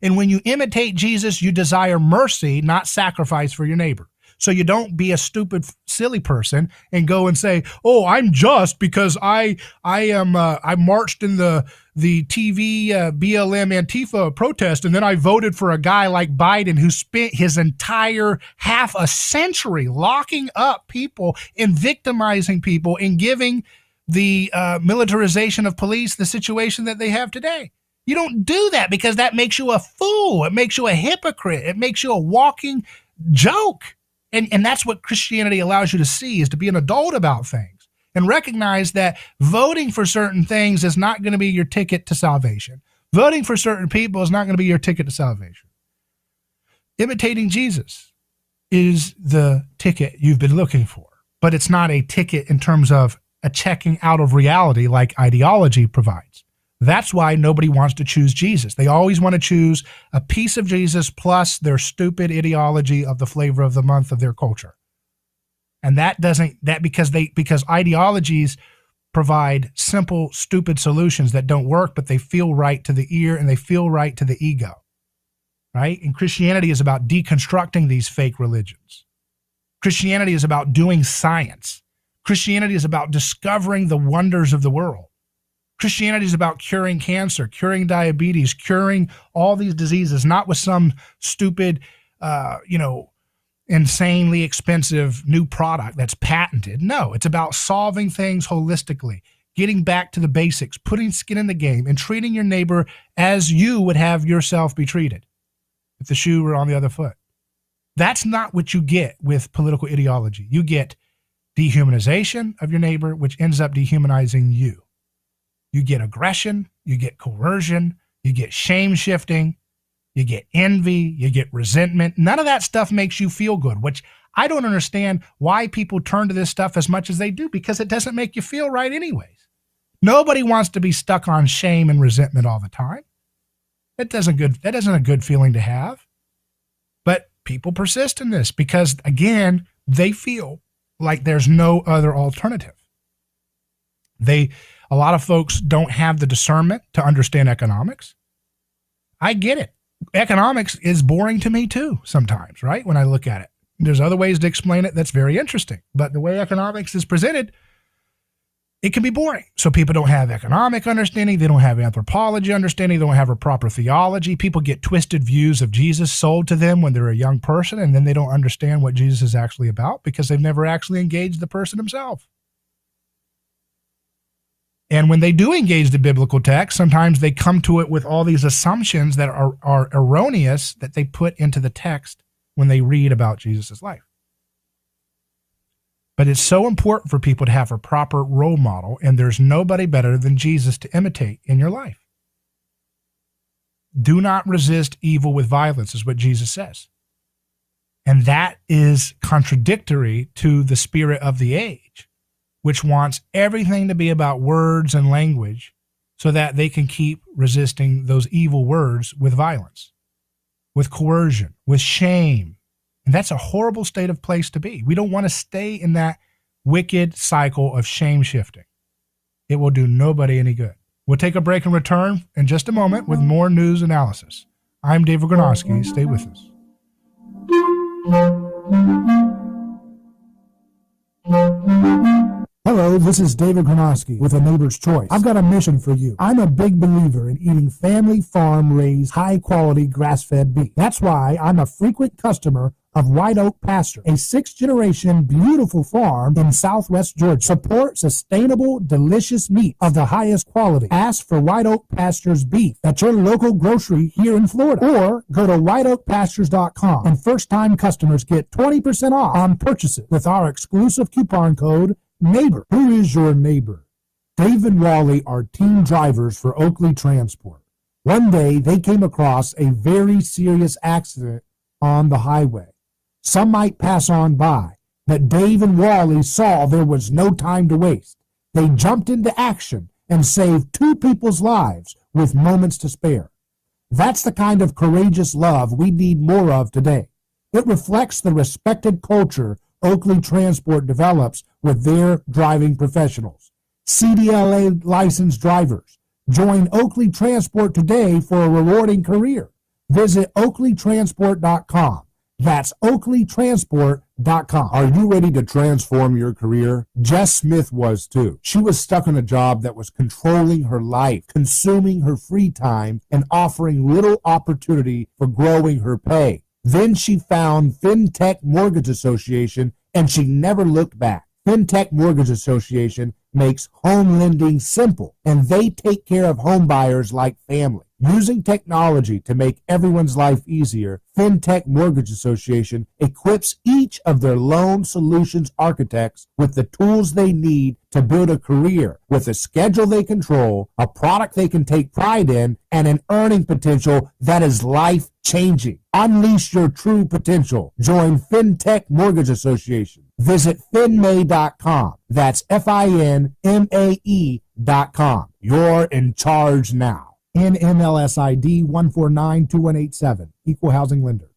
And when you imitate Jesus, you desire mercy, not sacrifice for your neighbor. So you don't be a stupid, silly person and go and say, "Oh, I'm just because I marched in the TV BLM Antifa protest, and then I voted for a guy like Biden who spent his entire half a century locking up people and victimizing people and giving the militarization of police the situation that they have today." You don't do that because that makes you a fool. It makes you a hypocrite. It makes you a walking joke. And that's what Christianity allows you to see, is to be an adult about things and recognize that voting for certain things is not going to be your ticket to salvation. Voting for certain people is not going to be your ticket to salvation. Imitating Jesus is the ticket you've been looking for, but it's not a ticket in terms of a checking out of reality like ideology provides. That's why nobody wants to choose Jesus. They always want to choose a piece of Jesus plus their stupid ideology of the flavor of the month of their culture. And because ideologies provide simple, stupid solutions that don't work, but they feel right to the ear and they feel right to the ego, right? And Christianity is about deconstructing these fake religions. Christianity is about doing science. Christianity is about discovering the wonders of the world. Christianity is about curing cancer, curing diabetes, curing all these diseases, not with some stupid, insanely expensive new product that's patented. No, it's about solving things holistically, getting back to the basics, putting skin in the game, and treating your neighbor as you would have yourself be treated if the shoe were on the other foot. That's not what you get with political ideology. You get dehumanization of your neighbor, which ends up dehumanizing you. You get aggression, you get coercion, you get shame shifting, you get envy, you get resentment. None of that stuff makes you feel good, which I don't understand why people turn to this stuff as much as they do, because it doesn't make you feel right anyways. Nobody wants to be stuck on shame and resentment all the time. That isn't a good feeling to have. But people persist in this because, again, they feel like there's no other alternative. A lot of folks don't have the discernment to understand economics. I get it. Economics is boring to me too sometimes, right? When I look at it. There's other ways to explain it that's very interesting. But the way economics is presented, it can be boring. So people don't have economic understanding. They don't have anthropology understanding. They don't have a proper theology. People get twisted views of Jesus sold to them when they're a young person, and then they don't understand what Jesus is actually about because they've never actually engaged the person himself. And when they do engage the biblical text, sometimes they come to it with all these assumptions that are erroneous that they put into the text when they read about Jesus' life. But it's so important for people to have a proper role model, and there's nobody better than Jesus to imitate in your life. Do not resist evil with violence, is what Jesus says. And that is contradictory to the spirit of the age, which wants everything to be about words and language so that they can keep resisting those evil words with violence, with coercion, with shame. And that's a horrible state of place to be. We don't want to stay in that wicked cycle of shame shifting. It will do nobody any good. We'll take a break and return in just a moment with more news analysis. I'm David Gronowski. Stay with us. Hello, this is David Gronowski with A Neighbor's Choice. I've got a mission for you. I'm a big believer in eating family farm-raised, high-quality, grass-fed beef. That's why I'm a frequent customer of White Oak Pasture, a 6th-generation beautiful farm in southwest Georgia. Support sustainable, delicious meat of the highest quality. Ask for White Oak Pasture's beef at your local grocery here in Florida, or go to whiteoakpastures.com, and first-time customers get 20% off on purchases with our exclusive coupon code NEIGHBOR. Who is your neighbor? Dave and Wally are team drivers for Oakley Transport. One day, they came across a very serious accident on the highway. Some might pass on by, but Dave and Wally saw there was no time to waste. They jumped into action and saved 2 people's lives with moments to spare. That's the kind of courageous love we need more of today. It reflects the respected culture Oakley Transport develops with their driving professionals. CDLA licensed drivers. Join Oakley Transport today for a rewarding career. Visit oakleytransport.com. That's oakleytransport.com. Are you ready to transform your career? Jess Smith was too. She was stuck in a job that was controlling her life, consuming her free time, and offering little opportunity for growing her pay. Then she found FinTech Mortgage Association, and she never looked back. FinTech Mortgage Association makes home lending simple, and they take care of home buyers like family. Using technology to make everyone's life easier, FinTech Mortgage Association equips each of their loan solutions architects with the tools they need to build a career with a schedule they control, a product they can take pride in, and an earning potential that is life-changing. Unleash your true potential. Join FinTech Mortgage Association. Visit finmay.com. That's FINMAE.com. You're in charge now. NMLS ID 1492187. Equal housing lender.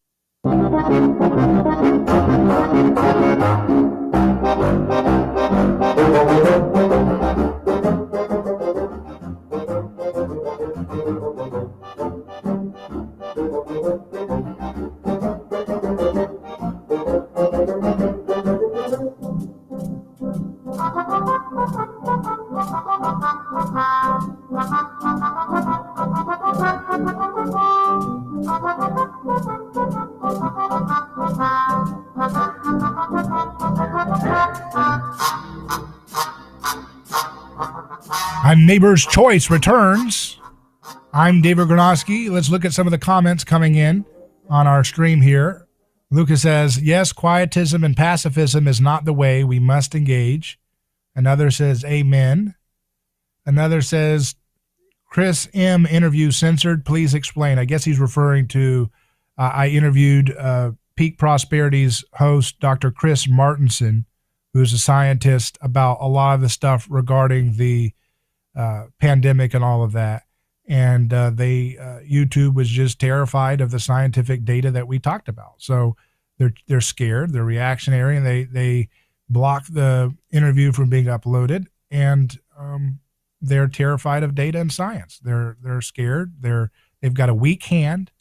I'm Neighbor's Choice returns. I'm David Gronowski. Let's look at some of the comments coming in on our stream here. Lucas says, yes, quietism and pacifism is not the way. We must engage. Another says, amen. Another says, Chris M. interview censored. Please explain. I guess he's referring to, I interviewed Peak Prosperity's host, Dr. Chris Martenson, who's a scientist, about a lot of the stuff regarding the pandemic and all of that. And YouTube was just terrified of the scientific data that we talked about. So they're scared, they're reactionary, and they block the interview from being uploaded. And they're terrified of data and science. They're scared. They've got a weak hand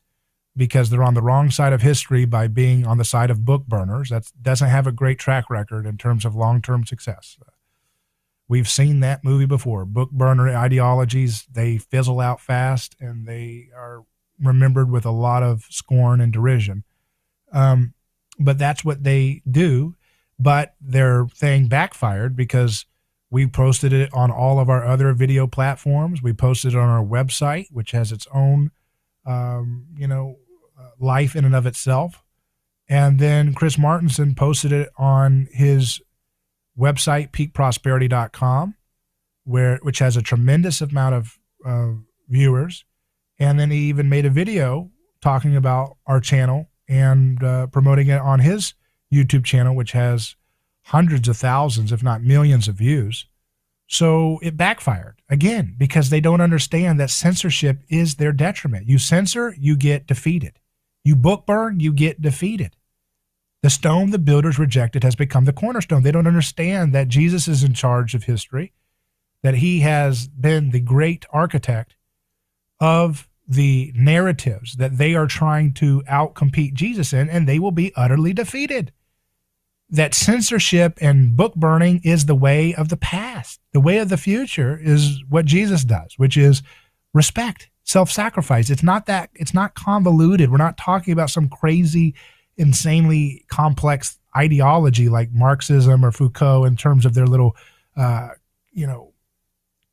because they're on the wrong side of history by being on the side of book burners. That doesn't have a great track record in terms of long-term success. We've seen that movie before. Book burner ideologies, they fizzle out fast, and they are remembered with a lot of scorn and derision. But that's what they do. But their thing backfired because we posted it on all of our other video platforms. We posted it on our website, which has its own, life in and of itself. And then Chris Martenson posted it on his website, peakprosperity.com, which has a tremendous amount of viewers. And then he even made a video talking about our channel and promoting it on his YouTube channel, which has hundreds of thousands, if not millions of views. So it backfired again, because they don't understand that censorship is their detriment. You censor, you get defeated. You book burn, you get defeated. The stone the builders rejected has become the cornerstone. They don't understand that Jesus is in charge of history, that he has been the great architect of the narratives that they are trying to outcompete Jesus in, and they will be utterly defeated. That censorship and book burning is the way of the past. The way of the future is what Jesus does, which is respect, self-sacrifice. It's not convoluted. We're not talking about some crazy insanely complex ideology like Marxism or Foucault in terms of their little,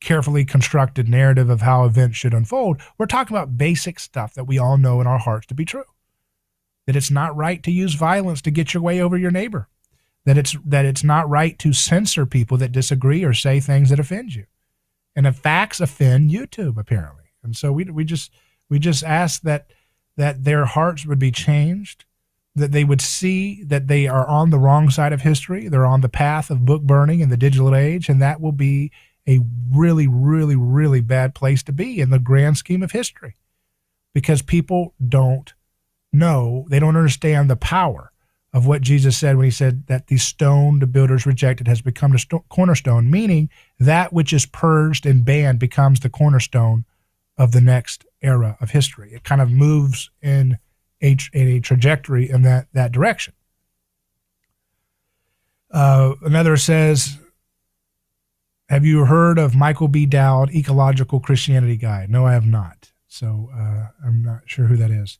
carefully constructed narrative of how events should unfold. We're talking about basic stuff that we all know in our hearts to be true. That it's not right to use violence to get your way over your neighbor. That it's not right to censor people that disagree or say things that offend you. And the facts offend YouTube, apparently. And so we just ask that their hearts would be changed, that they would see that they are on the wrong side of history. They're on the path of book burning in the digital age, and that will be a really, really, really bad place to be in the grand scheme of history, because people don't know, they don't understand the power of what Jesus said when he said that the stone the builders rejected has become the cornerstone, meaning that which is purged and banned becomes the cornerstone of the next era of history. It kind of moves in a trajectory in that direction. Another says, have you heard of Michael B. Dowd, Ecological Christianity Guide? No, I have not. So I'm not sure who that is.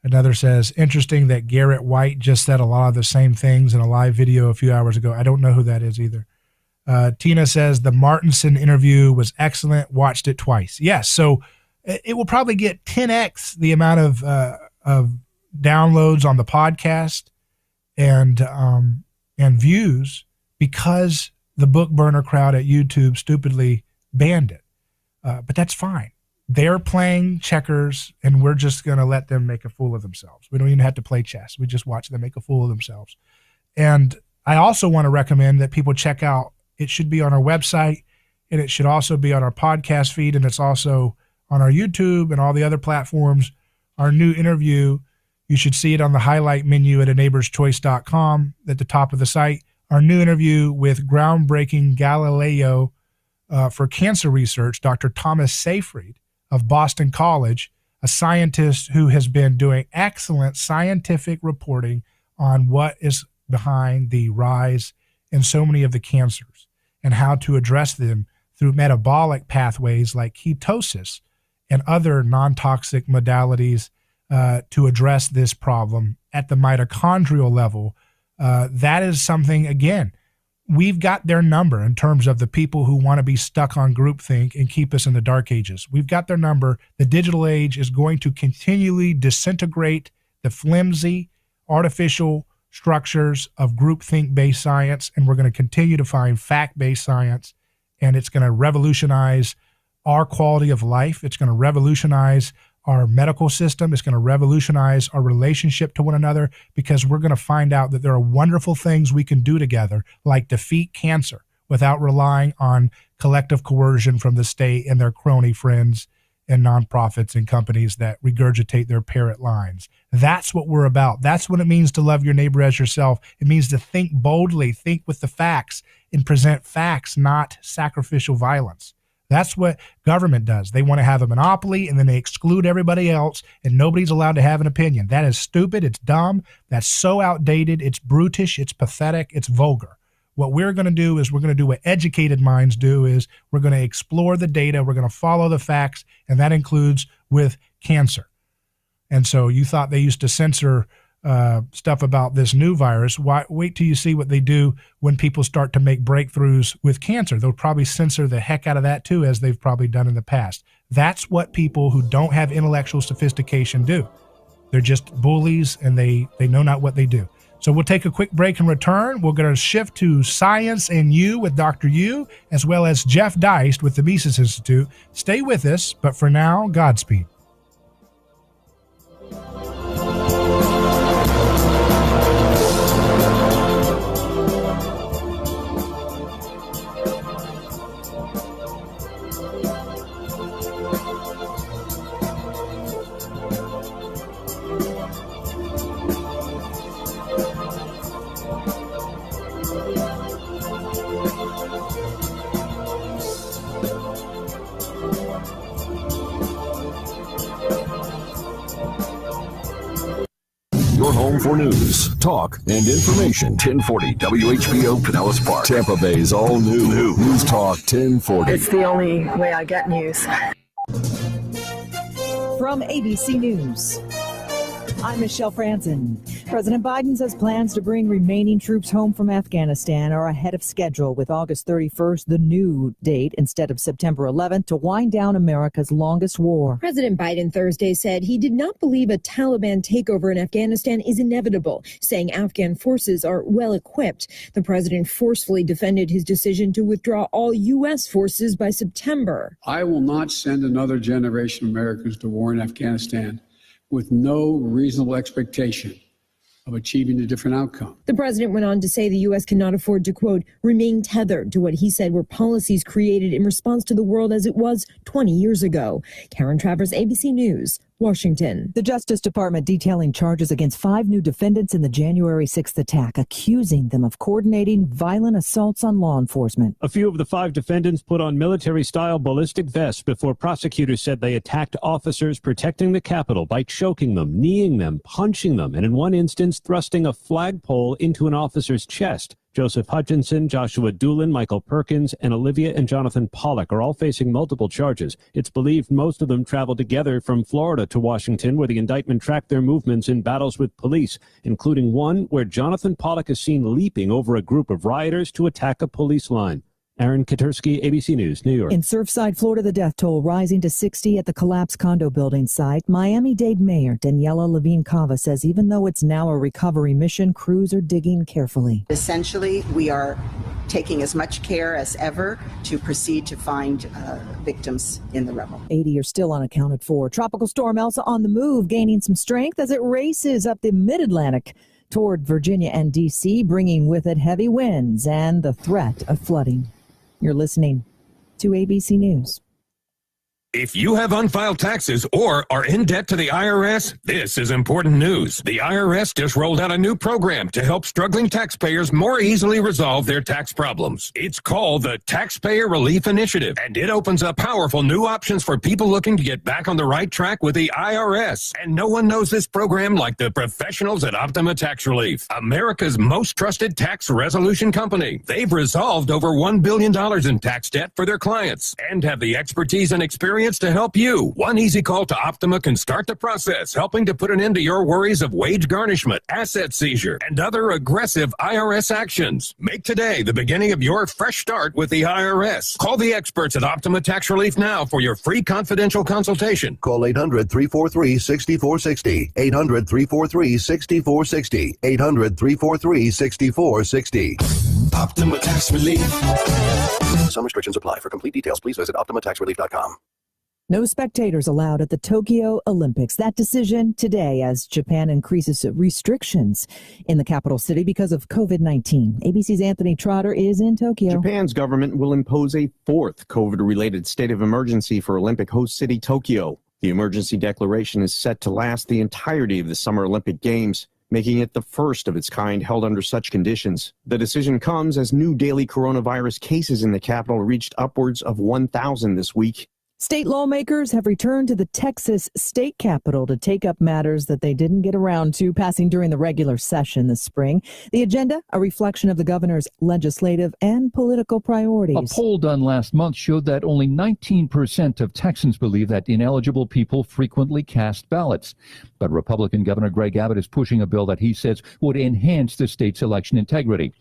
Another says, interesting that Garrett White just said a lot of the same things in a live video a few hours ago. I don't know who that is either. Tina says, the Martinson interview was excellent. Watched it twice. Yes, so it will probably get 10x the amount of downloads on the podcast and views because the book burner crowd at YouTube stupidly banned it. But that's fine. They're playing checkers, and we're just going to let them make a fool of themselves. We don't even have to play chess. We just watch them make a fool of themselves. And I also want to recommend that people check out, it should be on our website, and it should also be on our podcast feed, and it's also on our YouTube and all the other platforms. Our new interview, you should see it on the highlight menu at aneighborschoice.com at the top of the site. Our new interview with groundbreaking Galileo for cancer research, Dr. Thomas Seyfried of Boston College, a scientist who has been doing excellent scientific reporting on what is behind the rise in so many of the cancers and how to address them through metabolic pathways like ketosis and other non-toxic modalities to address this problem at the mitochondrial level. That is something, again, we've got their number in terms of the people who want to be stuck on groupthink and keep us in the dark ages. We've got their number. The digital age is going to continually disintegrate the flimsy, artificial structures of groupthink-based science, and we're going to continue to find fact-based science, and it's going to revolutionize our quality of life. It's going to revolutionize our medical system. It's going to revolutionize our relationship to one another, because we're going to find out that there are wonderful things we can do together, like defeat cancer without relying on collective coercion from the state and their crony friends and nonprofits and companies that regurgitate their parrot lines. That's what we're about. That's what it means to love your neighbor as yourself. It means to think boldly, think with the facts, and present facts, not sacrificial violence. That's what government does. They want to have a monopoly, and then they exclude everybody else, and nobody's allowed to have an opinion. That is stupid. It's dumb. That's so outdated. It's brutish. It's pathetic. It's vulgar. What we're going to do is we're going to do what educated minds do, is we're going to explore the data. We're going to follow the facts, and that includes with cancer. And so you thought they used to censor stuff about this new virus. Wait till you see what they do when people start to make breakthroughs with cancer. They'll probably censor the heck out of that too, as they've probably done in the past. That's what people who don't have intellectual sophistication do. They're just bullies, and they know not what they do. So we'll take a quick break and return. We're going to shift to Science and You with Dr. Yu, as well as Jeff Deist with the Mises Institute. Stay with us, but for now, Godspeed. Your home for news, talk, and information. 1040 WHBO Pinellas Park, Tampa Bay's all new News Talk 1040. It's the only way I get news. From ABC News. I'm Michelle Franzen. President Biden says plans to bring remaining troops home from Afghanistan are ahead of schedule, with August 31st the new date instead of September 11th to wind down America's longest war. President Biden Thursday said he did not believe a Taliban takeover in Afghanistan is inevitable, saying Afghan forces are well equipped. The president forcefully defended his decision to withdraw all U.S. forces by September. I will not send another generation of Americans to war in Afghanistan with no reasonable expectation of achieving a different outcome. The president went on to say the U.S. cannot afford to, quote, remain tethered to what he said were policies created in response to the world as it was 20 years ago. Karen Travers, ABC News, Washington. The Justice Department detailing charges against 5 new defendants in the January 6th attack, accusing them of coordinating violent assaults on law enforcement. A few of the 5 defendants put on military-style ballistic vests before prosecutors said they attacked officers protecting the Capitol by choking them, kneeing them, punching them, and in one instance thrusting a flagpole into an officer's chest. Joseph Hutchinson, Joshua Doolin, Michael Perkins, and Olivia and Jonathan Pollock are all facing multiple charges. It's believed most of them traveled together from Florida to Washington, where the indictment tracked their movements in battles with police, including one where Jonathan Pollock is seen leaping over a group of rioters to attack a police line. Aaron Katursky, ABC News, New York. In Surfside, Florida, the death toll rising to 60 at the collapsed condo building site. Miami-Dade Mayor Daniela Levine Cava says even though it's now a recovery mission, crews are digging carefully. Essentially, we are taking as much care as ever to proceed to find victims in the rubble. 80 are still unaccounted for. Tropical storm Elsa on the move, gaining some strength as it races up the mid-Atlantic toward Virginia and D.C., bringing with it heavy winds and the threat of flooding. You're listening to ABC News. If you have unfiled taxes or are in debt to the IRS, this is important news. The IRS just rolled out a new program to help struggling taxpayers more easily resolve their tax problems. It's called the Taxpayer Relief Initiative, and it opens up powerful new options for people looking to get back on the right track with the IRS. And no one knows this program like the professionals at Optima Tax Relief, America's most trusted tax resolution company. They've resolved over $1 billion in tax debt for their clients and have the expertise and experience to help you. One easy call to Optima can start the process, helping to put an end to your worries of wage garnishment, asset seizure, and other aggressive IRS actions. Make today the beginning of your fresh start with the IRS. Call the experts at Optima Tax Relief now for your free confidential consultation. Call 800-343-6460. 800-343-6460. 800-343-6460. Optima Tax Relief. Some restrictions apply. For complete details, please visit OptimaTaxRelief.com. No spectators allowed at the Tokyo Olympics. That decision today as Japan increases restrictions in the capital city because of COVID-19. ABC's Anthony Trotter is in Tokyo. Japan's government will impose a 4th COVID-related state of emergency for Olympic host city Tokyo. The emergency declaration is set to last the entirety of the Summer Olympic Games, making it the first of its kind held under such conditions. The decision comes as new daily coronavirus cases in the capital reached upwards of 1,000 this week. State lawmakers have returned to the Texas state capitol to take up matters that they didn't get around to passing during the regular session this spring. The agenda, a reflection of the governor's legislative and political priorities. A poll done last month showed that only 19% of Texans believe that ineligible people frequently cast ballots. But Republican Governor Greg Abbott is pushing a bill that he says would enhance the state's election integrity.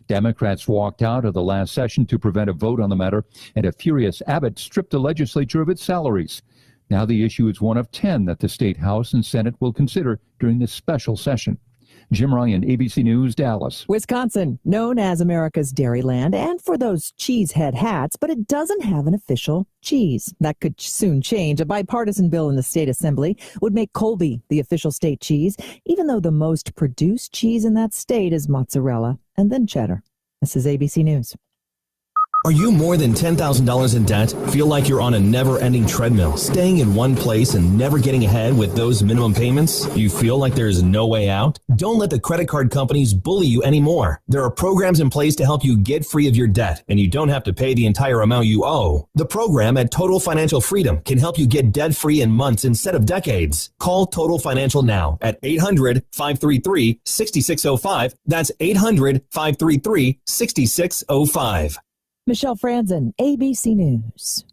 Democrats walked out of the last session to prevent a vote on the matter, and a furious Abbott stripped the legislature of its salaries. Now the issue is one of 10 that the state House and Senate will consider during this special session. Jim Ryan, ABC News, Dallas. Wisconsin, known as America's Dairyland, and for those cheesehead hats, but it doesn't have an official cheese. That could soon change. A bipartisan bill in the state assembly would make Colby the official state cheese, even though the most produced cheese in that state is mozzarella and then cheddar. This is ABC News. Are you more than $10,000 in debt? Feel like you're on a never-ending treadmill, staying in one place and never getting ahead with those minimum payments? Do you feel like there is no way out? Don't let the credit card companies bully you anymore. There are programs in place to help you get free of your debt, and you don't have to pay the entire amount you owe. The program at Total Financial Freedom can help you get debt-free in months instead of decades. Call Total Financial now at 800-533-6605. That's 800-533-6605. Michelle Franzen, ABC News.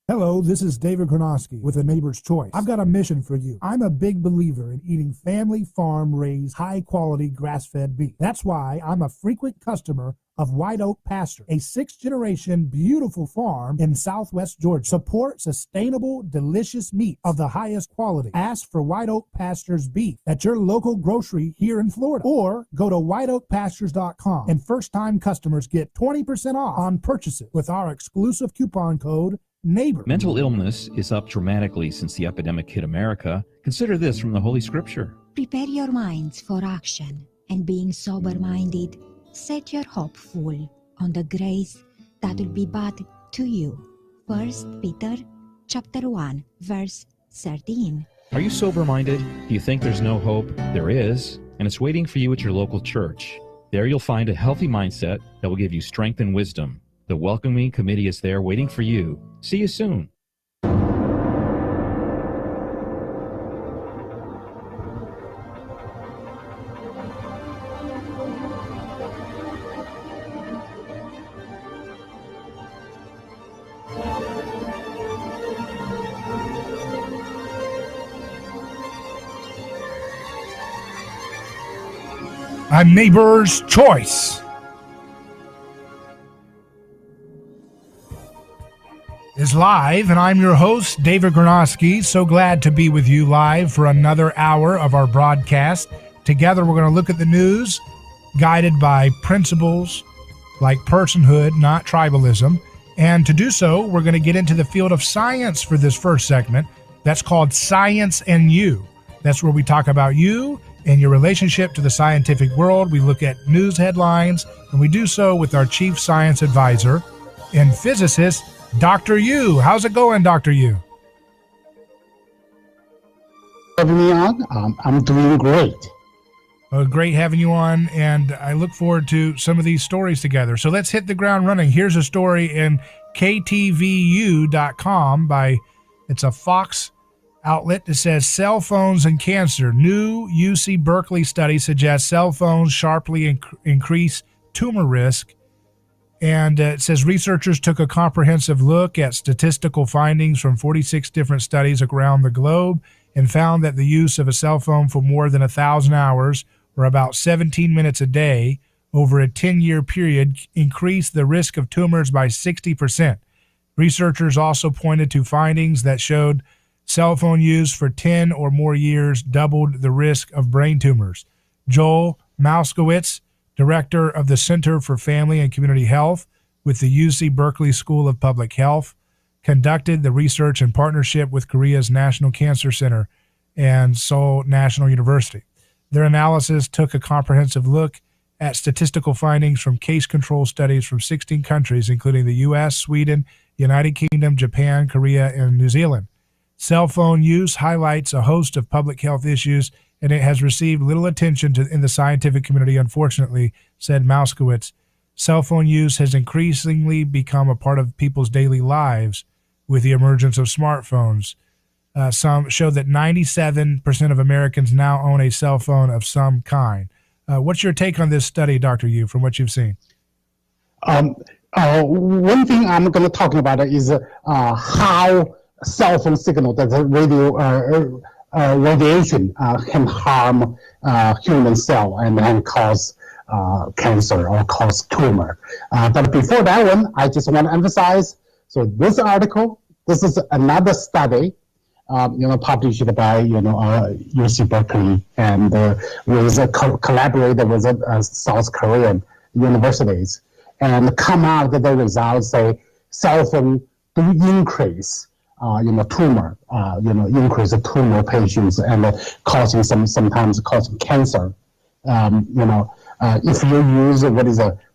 Hello, this is David Gronowski with A Neighbor's Choice. I've got a mission for you. I'm a big believer in eating family farm-raised, high-quality, grass-fed beef. That's why I'm a frequent customer of White Oak Pasture, a sixth-generation beautiful farm in southwest Georgia. Support sustainable, delicious meat of the highest quality. Ask for White Oak Pasture's beef at your local grocery here in Florida, or go to whiteoakpastures.com, and first-time customers get 20% off on purchases with our exclusive coupon code NEIGHBOR. Mental illness is up dramatically since the epidemic hit America. Consider this from the Holy Scripture. Prepare your minds for action, and being sober-minded, set your hope full on the grace that will be brought to you. 1 Peter chapter 1, verse 13. Are you sober-minded? Do you think there's no hope? There is, and it's waiting for you at your local church. There you'll find a healthy mindset that will give you strength and wisdom. The welcoming committee is there waiting for you. See you soon. A Neighbor's Choice is live, and I'm your host, David Gronowski. So glad to be with you live for another hour of our broadcast. Together, we're going to look at the news, guided by principles like personhood, not tribalism. And to do so, we're going to get into the field of science for this first segment. That's called Science and You. That's where we talk about you and your relationship to the scientific world. We look at news headlines, and we do so with our chief science advisor and physicist, Dr. Yu. How's it going, Dr. Yu? Having me on, I'm doing great. Great having you on, and I look forward to some of these stories together. So let's hit the ground running. Here's a story in KTVU.com by, it's a Fox outlet that says cell phones and cancer. New UC Berkeley study suggests cell phones sharply increase tumor risk. And it says researchers took a comprehensive look at statistical findings from 46 different studies around the globe and found that the use of a cell phone for more than 1,000 hours, or about 17 minutes a day, over a 10-year period increased the risk of tumors by 60%. Researchers also pointed to findings that showed cell phone use for 10 or more years doubled the risk of brain tumors. Joel Mauskowitz, director of the Center for Family and Community Health with the UC Berkeley School of Public Health, conducted the research in partnership with Korea's National Cancer Center and Seoul National University. Their analysis took a comprehensive look at statistical findings from case control studies from 16 countries, including the U.S., Sweden, United Kingdom, Japan, Korea, and New Zealand. Cell phone use highlights a host of public health issues, and it has received little attention in the scientific community, unfortunately, said Mauskowitz. Cell phone use has increasingly become a part of people's daily lives with the emergence of smartphones. Some show that 97% of Americans now own a cell phone of some kind. What's your take on this study, Dr. Yu, from what you've seen? One thing I'm going to talk about is how cell phone signal, that the radiation can harm human cell and then cause cancer or cause tumor. But before that one, I just want to emphasize, so this article, this is another study, published by, UC Berkeley and collaborated with South Korean universities, and come out that the results say cell phone do increase tumor, increase the tumor patients and sometimes causing cancer. If you use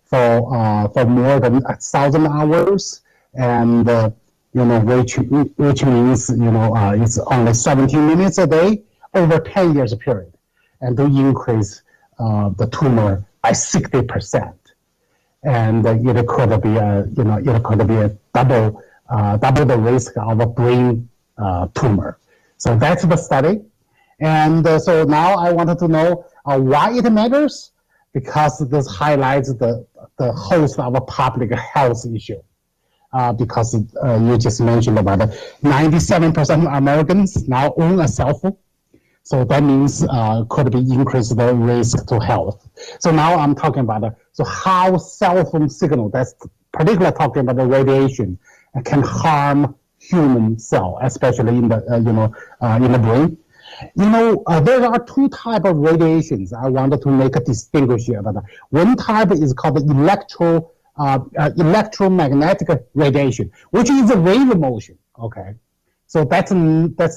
for more than 1,000 hours, and which means it's only 17 minutes a day over 10 years period, and to increase the tumor by 60%, and it could be a double the risk of a brain tumor. So that's the study. And so now I wanted to know why it matters, because this highlights the host of a public health issue. because you just mentioned about 97% of Americans now own a cell phone. So that means could be increase the risk to health. So now I'm talking about so how cell phone signal, that's particularly talking about the radiation, can harm human cell, especially in the in the brain. There are two types of radiations I wanted to make a distinction about. One type is called electromagnetic radiation, which is a wave motion. Okay, so that's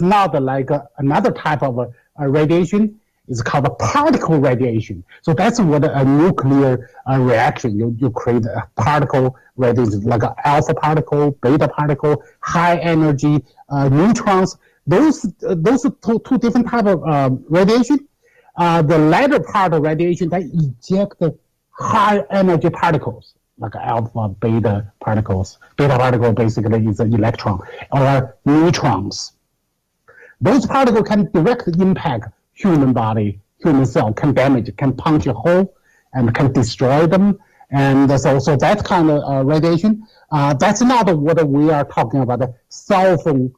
not like another type of radiation. It's called a particle radiation. So that's what a nuclear reaction. You create a particle radiation, like an alpha particle, beta particle, high energy neutrons. Those two different type of radiation. The latter part of radiation that eject high energy particles, like alpha, beta particles. Beta particle basically is an electron or neutrons. Those particles can directly impact human body, human cell, can damage, can punch a hole, and can destroy them. And so that kind of radiation, that's not what we are talking about. The cell phone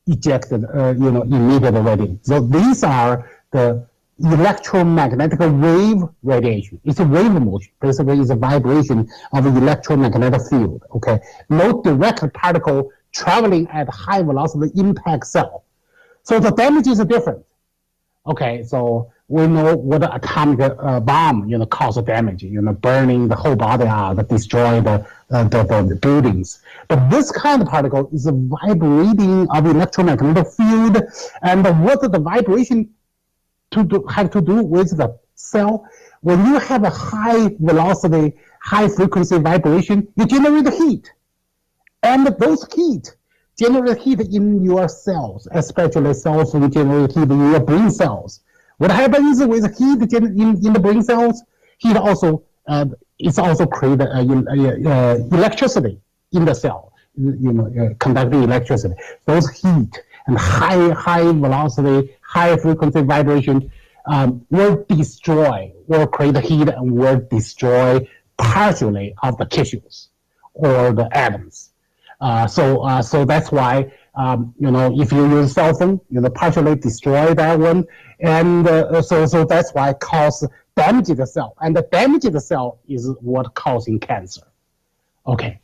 ejected, emitted radiation. So these are the electromagnetic wave radiation. It's a wave motion. Basically, it's a vibration of the electromagnetic field. Okay, no direct particle traveling at high velocity impact cell. So the damage is different. Okay, so we know what an atomic bomb, causes damage, burning the whole body out, destroy the buildings. But this kind of particle is a vibrating of electromagnetic field, and what the vibration have to do with the cell? When you have a high velocity, high frequency vibration, you generate heat, and those heat generate heat in your cells, especially cells that generate heat in your brain cells. What happens with heat in the brain cells? Heat also it's also create electricity in the cell, conducting electricity. Those heat and high velocity, high frequency vibration will destroy, will create heat and will destroy partially of the tissues or the atoms. So that's why if you use cell phone, partially destroy that one, and so that's why it causes damage to the cell, and the damage to the cell is what causing cancer. Okay,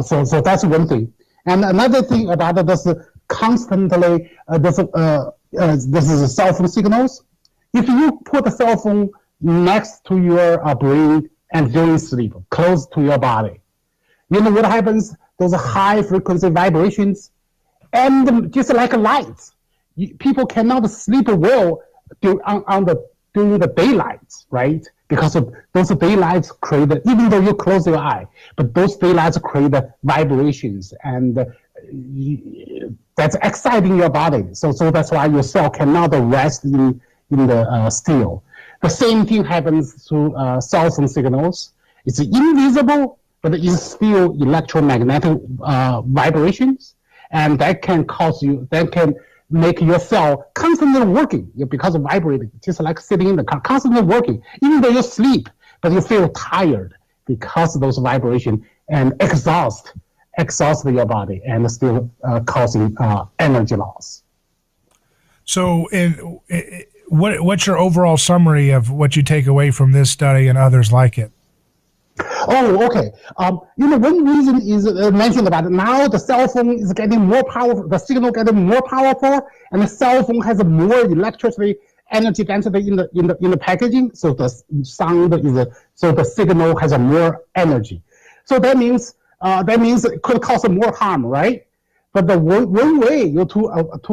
so that's one thing, and another thing about this constantly this is cell phone signals. If you put a cell phone next to your brain and during sleep, close to your body, what happens? Those high frequency vibrations, and just like lights, people cannot sleep well during the daylight, right? Because of those daylights create, even though you close your eye, but those daylights create vibrations, and that's exciting your body. So that's why your cell cannot rest in the still. The same thing happens to cell phone signals. It's invisible, but it is still electromagnetic vibrations, and that can make your cell constantly working because of vibrating, just like sitting in the car, constantly working, even though you sleep, but you feel tired because of those vibrations and exhaust your body and still causing energy loss. So what's your overall summary of what you take away from this study and others like it? Oh, okay. One reason is mentioned about it. Now the cell phone is getting more powerful, the signal getting more powerful, and the cell phone has more electricity energy density in the packaging. So the sound so the signal has more energy. So that means it could cause more harm, right? But the one way to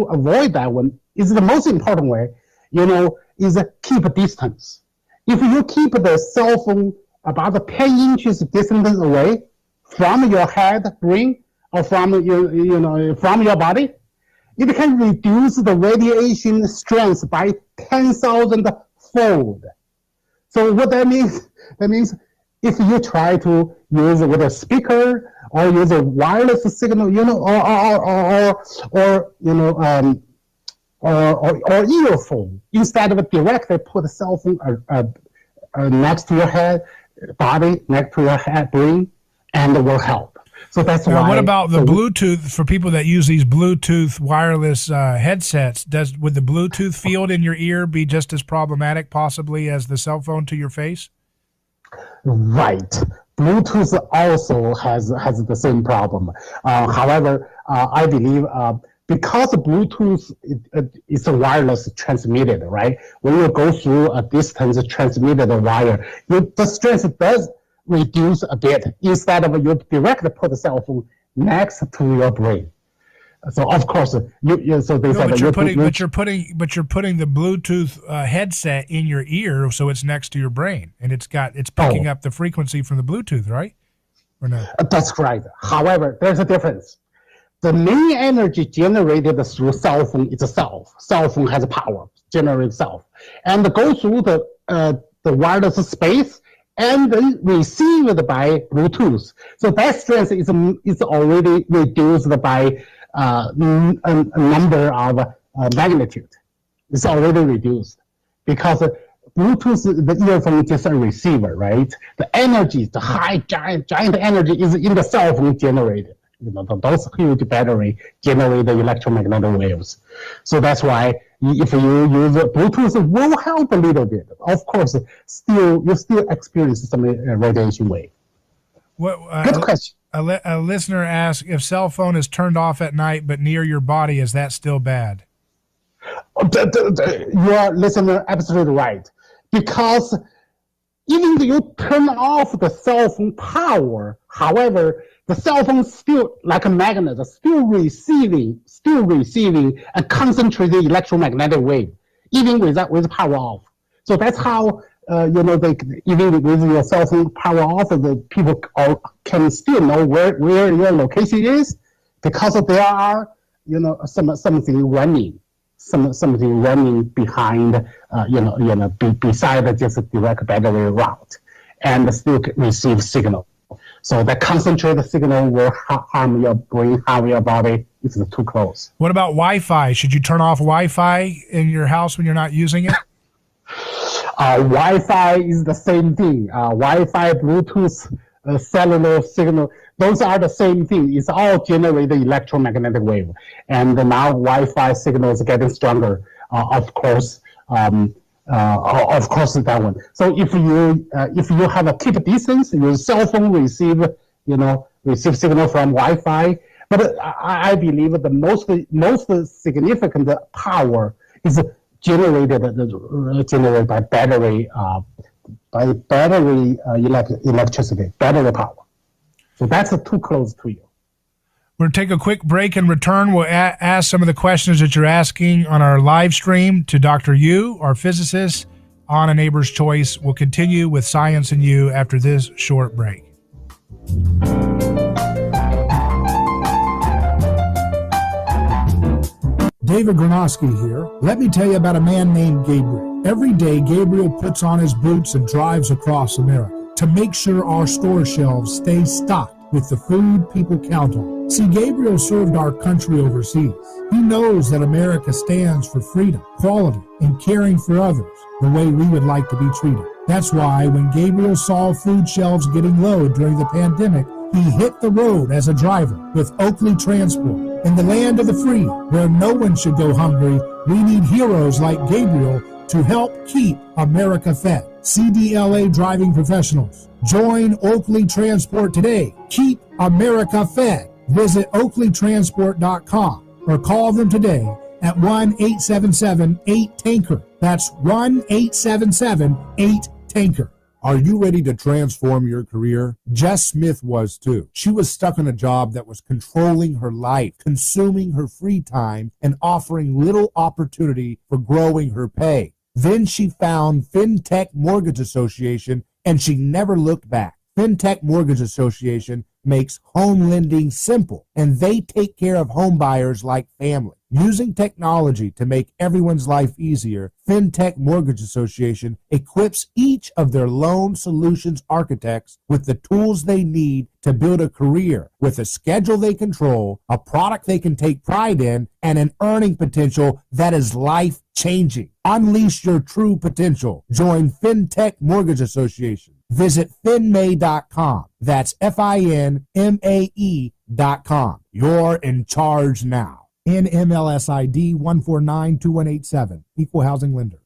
avoid that one is the most important way, is keep a distance. If you keep the cell phone about 10 inches distance away from your head, brain, or from your body, it can reduce the radiation strength by 10,000-fold. So what that means? That means if you try to use with a speaker or use a wireless signal, or earphone, instead of directly put a cell phone next to your head, body, next to your head, brain, and it will help. So that's now, why. what about the Bluetooth for people that use these Bluetooth wireless headsets? Would the Bluetooth field in your ear be just as problematic, possibly, as the cell phone to your face? Right. Bluetooth also has the same problem. However, I believe because Bluetooth is a wireless transmitted, right? When you go through a distance transmitted wire, the stress does reduce a bit instead of you directly put the cell phone next to your brain. So of course, so they said but you're putting the Bluetooth headset in your ear, so it's next to your brain, and it's picking up the frequency from the Bluetooth, right? Or no? That's right. However, there's a difference. The main energy generated through cell phone itself. Cell phone has power, generate itself, and go through the wireless space and then received by Bluetooth. So that strength is already reduced by a number of magnitude. It's already reduced because Bluetooth, the earphone is just a receiver, right? The energy, the high giant energy is in the cell phone generated. Those huge battery generate the electromagnetic waves. So that's why if you use Bluetooth, it will help a little bit. Of course, you still experience some radiation wave. Good question. A listener asks, if cell phone is turned off at night but near your body, is that still bad? Your listener absolutely right. Because even if you turn off the cell phone power, however, the cell phone still, like a magnet, still receiving a concentrated electromagnetic wave, even with power off. So that's how even with your cell phone power off, the people can still know where your location is, because there are something running behind beside just a direct battery route, and still receive signal. So that concentrated signal will harm your brain, harm your body if it's too close. What about Wi-Fi? Should you turn off Wi-Fi in your house when you're not using it? Wi-Fi is the same thing. Wi-Fi, Bluetooth, cellular signal, those are the same thing. It's all generated electromagnetic wave. And now Wi-Fi signal is getting stronger. Of course, that one. So if you have a keep distance, your cell phone receive signal from Wi-Fi. But I believe the most significant power is generated by battery electricity, battery power. So that's too close to you. We're going to take a quick break and return. We'll ask some of the questions that you're asking on our live stream to Dr. Yu, our physicist, on A Neighbor's Choice. We'll continue with Science and You after this short break. David Gronowski here. Let me tell you about a man named Gabriel. Every day, Gabriel puts on his boots and drives across America to make sure our store shelves stay stocked with the food people count on. See, Gabriel served our country overseas. He knows that America stands for freedom, quality, and caring for others the way we would like to be treated. That's why when Gabriel saw food shelves getting low during the pandemic, he hit the road as a driver with Oakley Transport. In the land of the free, where no one should go hungry, we need heroes like Gabriel to help keep America fed. CDLA driving professionals. Join Oakley Transport today. Keep America fed. Visit oakleytransport.com or call them today at 1-877-8-TANKER. That's 1-877-8-TANKER. Are you ready to transform your career? Jess Smith was too. She was stuck in a job that was controlling her life, consuming her free time, and offering little opportunity for growing her pay. Then she found FinTech Mortgage Association, and she never looked back. FinTech Mortgage Association makes home lending simple, and they take care of home buyers like family. Using technology to make everyone's life easier, FinTech Mortgage Association equips each of their loan solutions architects with the tools they need to build a career with a schedule they control, a product they can take pride in, and an earning potential that is life-changing. Unleash your true potential. Join FinTech Mortgage Association. Visit finmay.com. That's FINMAE.com. You're in charge now. NMLS ID 1492187. Equal housing lender.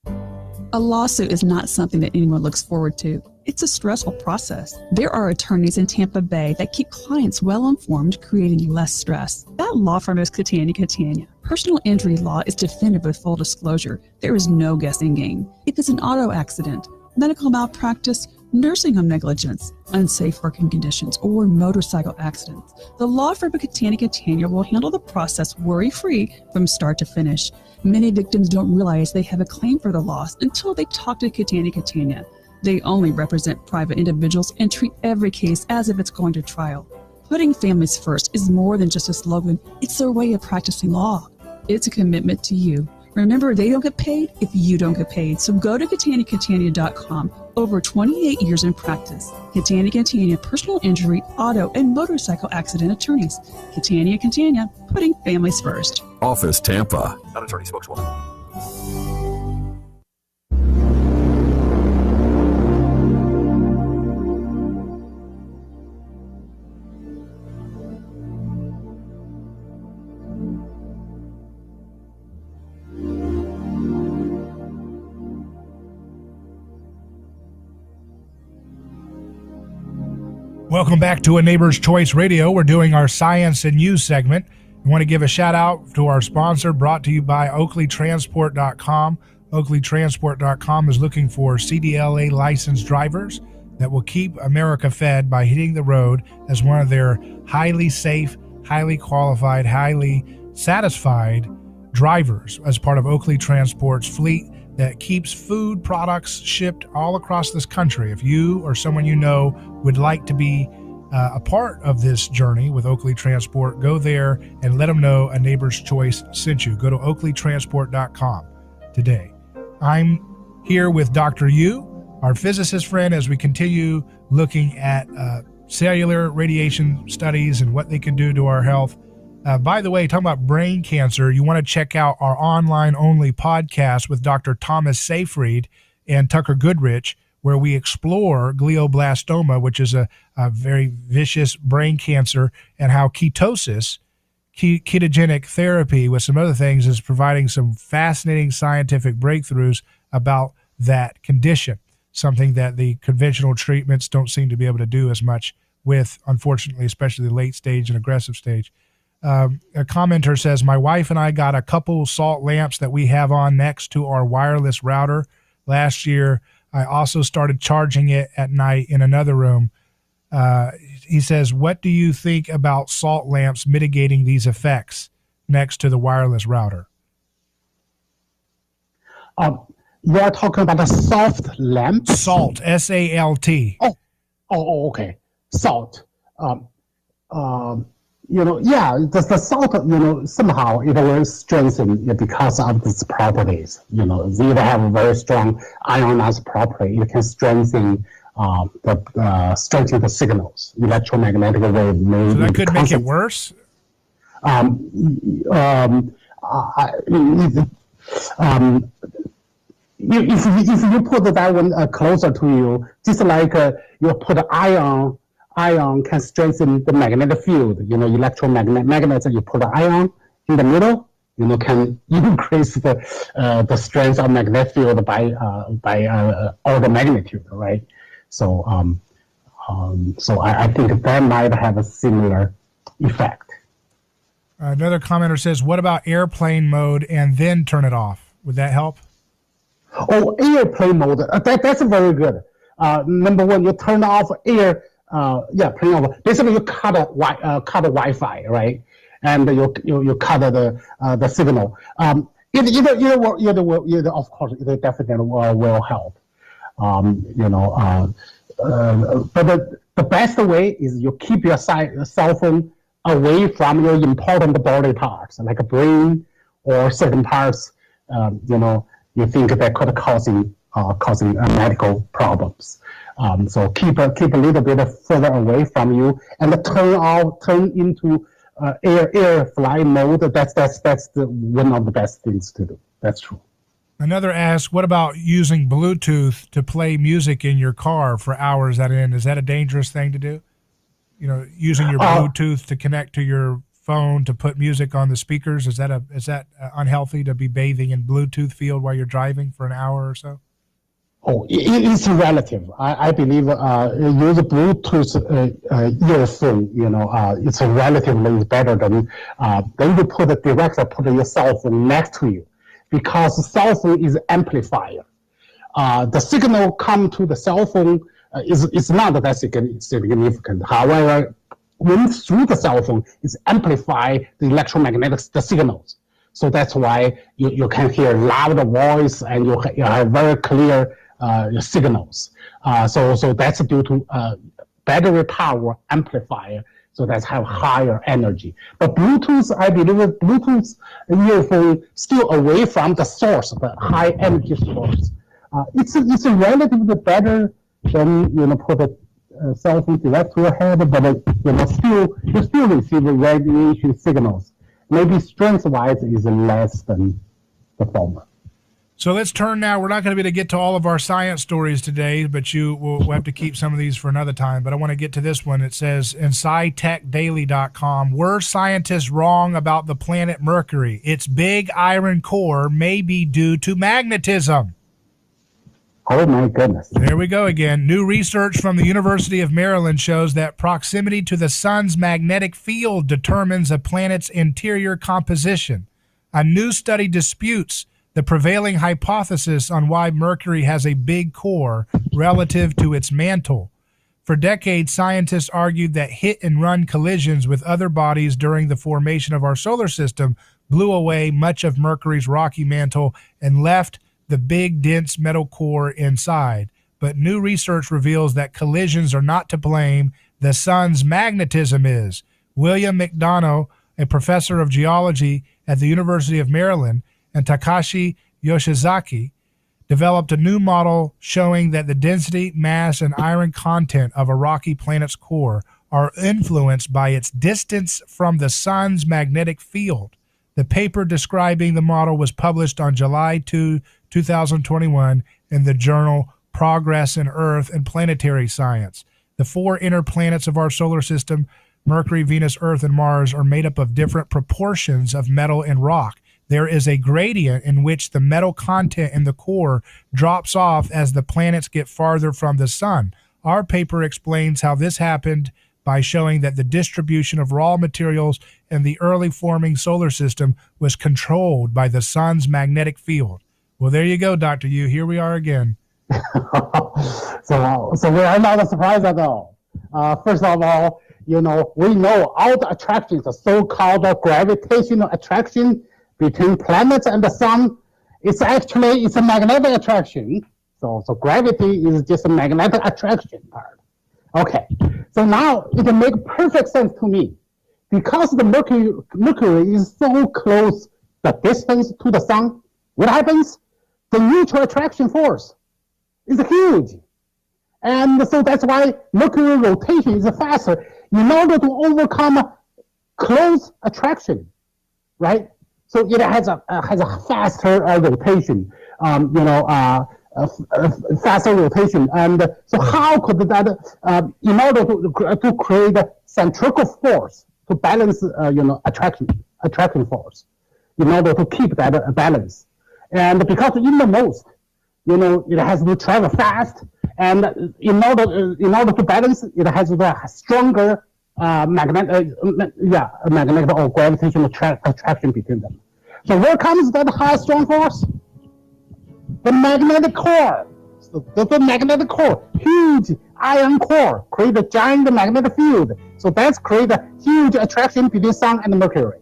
A lawsuit is not something that anyone looks forward to. It's a stressful process. There are attorneys in Tampa Bay that keep clients well informed, creating less stress. That law firm is Catania. Personal injury law is defended with full disclosure. There is no guessing game. If it's an auto accident, medical malpractice, nursing home negligence, unsafe working conditions, or motorcycle accidents, the law firm of Catania will handle the process worry-free from start to finish. Many victims don't realize they have a claim for the loss until they talk to Catania. They only represent private individuals and treat every case as if it's going to trial. Putting families first is more than just a slogan. It's their way of practicing law. It's a commitment to you. Remember, they don't get paid if you don't get paid. So go to Catania.com. Over 28 years in practice. Catania, personal injury, auto, and motorcycle accident attorneys. Catania, putting families first. Office Tampa. Not attorney spokeswoman. Welcome back to A Neighbor's Choice Radio. We're doing our Science and You segment. We want to give a shout out to our sponsor, brought to you by OakleyTransport.com. OakleyTransport.com is looking for CDLA licensed drivers that will keep America fed by hitting the road as one of their highly safe, highly qualified, highly satisfied drivers as part of Oakley Transport's fleet that keeps food products shipped all across this country. If you or someone you know would like to be a part of this journey with Oakley Transport, go there and let them know A Neighbor's Choice sent you. Go to OakleyTransport.com today. I'm here with Dr. Yu, our physicist friend, as we continue looking at cellular radiation studies and what they can do to our health. By the way, talking about brain cancer, you want to check out our online-only podcast with Dr. Thomas Seyfried and Tucker Goodrich, where we explore glioblastoma, which is a very vicious brain cancer, and how ketosis, ketogenic therapy with some other things, is providing some fascinating scientific breakthroughs about that condition, something that the conventional treatments don't seem to be able to do as much with, unfortunately, especially the late stage and aggressive stage. A commenter says, my wife and I got a couple salt lamps that we have on next to our wireless router. Last year, I also started charging it at night in another room. He says, what do you think about salt lamps mitigating these effects next to the wireless router? You are talking about the soft lamps? Salt, S-A-L-T. Oh, okay. Salt. The salt, somehow it will strengthen because of its properties. They have a very strong ionized property. It can strengthen the signals, electromagnetic wave. So that could make it worse? If you put that one closer to you, just like you put ion can strengthen the magnetic field. Magnets. You put an ion in the middle, can increase the strength of magnetic field by order magnitude, right? So I think that might have a similar effect. Another commenter says, "What about airplane mode and then turn it off? Would that help?" Oh, airplane mode. That's very good. Number one, you turn off air. Plane off. Basically, you cut the Wi-Fi, right? And you cut the signal. Either of course, it definitely will help. But the best way is you keep your cell phone away from your important body parts, like a brain or certain parts. You think that could causing medical problems. So keep a little bit further away from you and turn into air fly mode. That's one of the best things to do. That's true. Another asks, what about using Bluetooth to play music in your car for hours at end? Is that a dangerous thing to do? You know, using your Bluetooth to connect to your phone to put music on the speakers. Is that unhealthy to be bathing in Bluetooth field while you're driving for an hour or so? Oh, it's relative. I believe use Bluetooth earphone. It's relatively better than you put your cell phone next to you, because cell phone is amplifier. The signal come to the cell phone is not that significant. However, when through the cell phone, it's amplify the electromagnetic signals. So that's why you can hear loud voice and you have very clear signals. So that's due to battery power amplifier. So that's have higher energy. But Bluetooth, I believe Bluetooth earphone still away from the source, the high energy source. It's relatively better than put a cell phone direct to your head, but you still receive radiation signals. Maybe strength-wise is less than the former. So let's turn now. We're not going to be able to get to all of our science stories today, but we'll have to keep some of these for another time. But I want to get to this one. It says in SciTechDaily.com, were scientists wrong about the planet Mercury? Its big iron core may be due to magnetism. Oh, my goodness. There we go again. New research from the University of Maryland shows that proximity to the sun's magnetic field determines a planet's interior composition. A new study disputes the prevailing hypothesis on why Mercury has a big core relative to its mantle. For decades, scientists argued that hit-and-run collisions with other bodies during the formation of our solar system blew away much of Mercury's rocky mantle and left the big, dense metal core inside. But new research reveals that collisions are not to blame. The sun's magnetism is. William McDonough, a professor of geology at the University of Maryland, and Takashi Yoshizaki developed a new model showing that the density, mass, and iron content of a rocky planet's core are influenced by its distance from the sun's magnetic field. The paper describing the model was published on July 2, 2021 in the journal Progress in Earth and Planetary Science. The four inner planets of our solar system, Mercury, Venus, Earth, and Mars, are made up of different proportions of metal and rock. There is a gradient in which the metal content in the core drops off as the planets get farther from the sun. Our paper explains how this happened by showing that the distribution of raw materials in the early forming solar system was controlled by the sun's magnetic field. Well, there you go, Dr. Yu. Here we are again. So we are not surprised at all. First of all, we know all the attractions, the so-called gravitational attraction between planets and the sun, it's a magnetic attraction. So gravity is just a magnetic attraction part. Okay, so now it makes perfect sense to me. Because the Mercury is so close, the distance to the sun, what happens? The neutral attraction force is huge. And so that's why Mercury rotation is faster in order to overcome close attraction, right? So it has a faster rotation, faster rotation. And so how could that, in order to create a centrifugal force to balance, attraction force, in order to keep that balance. And because in the most, it has to travel fast, and in order to balance, it has the stronger magnetic or gravitational attraction between them. So where comes that high strong force? The magnetic core. So the magnetic core, huge iron core, create a giant magnetic field. So that's create a huge attraction between Sun and Mercury.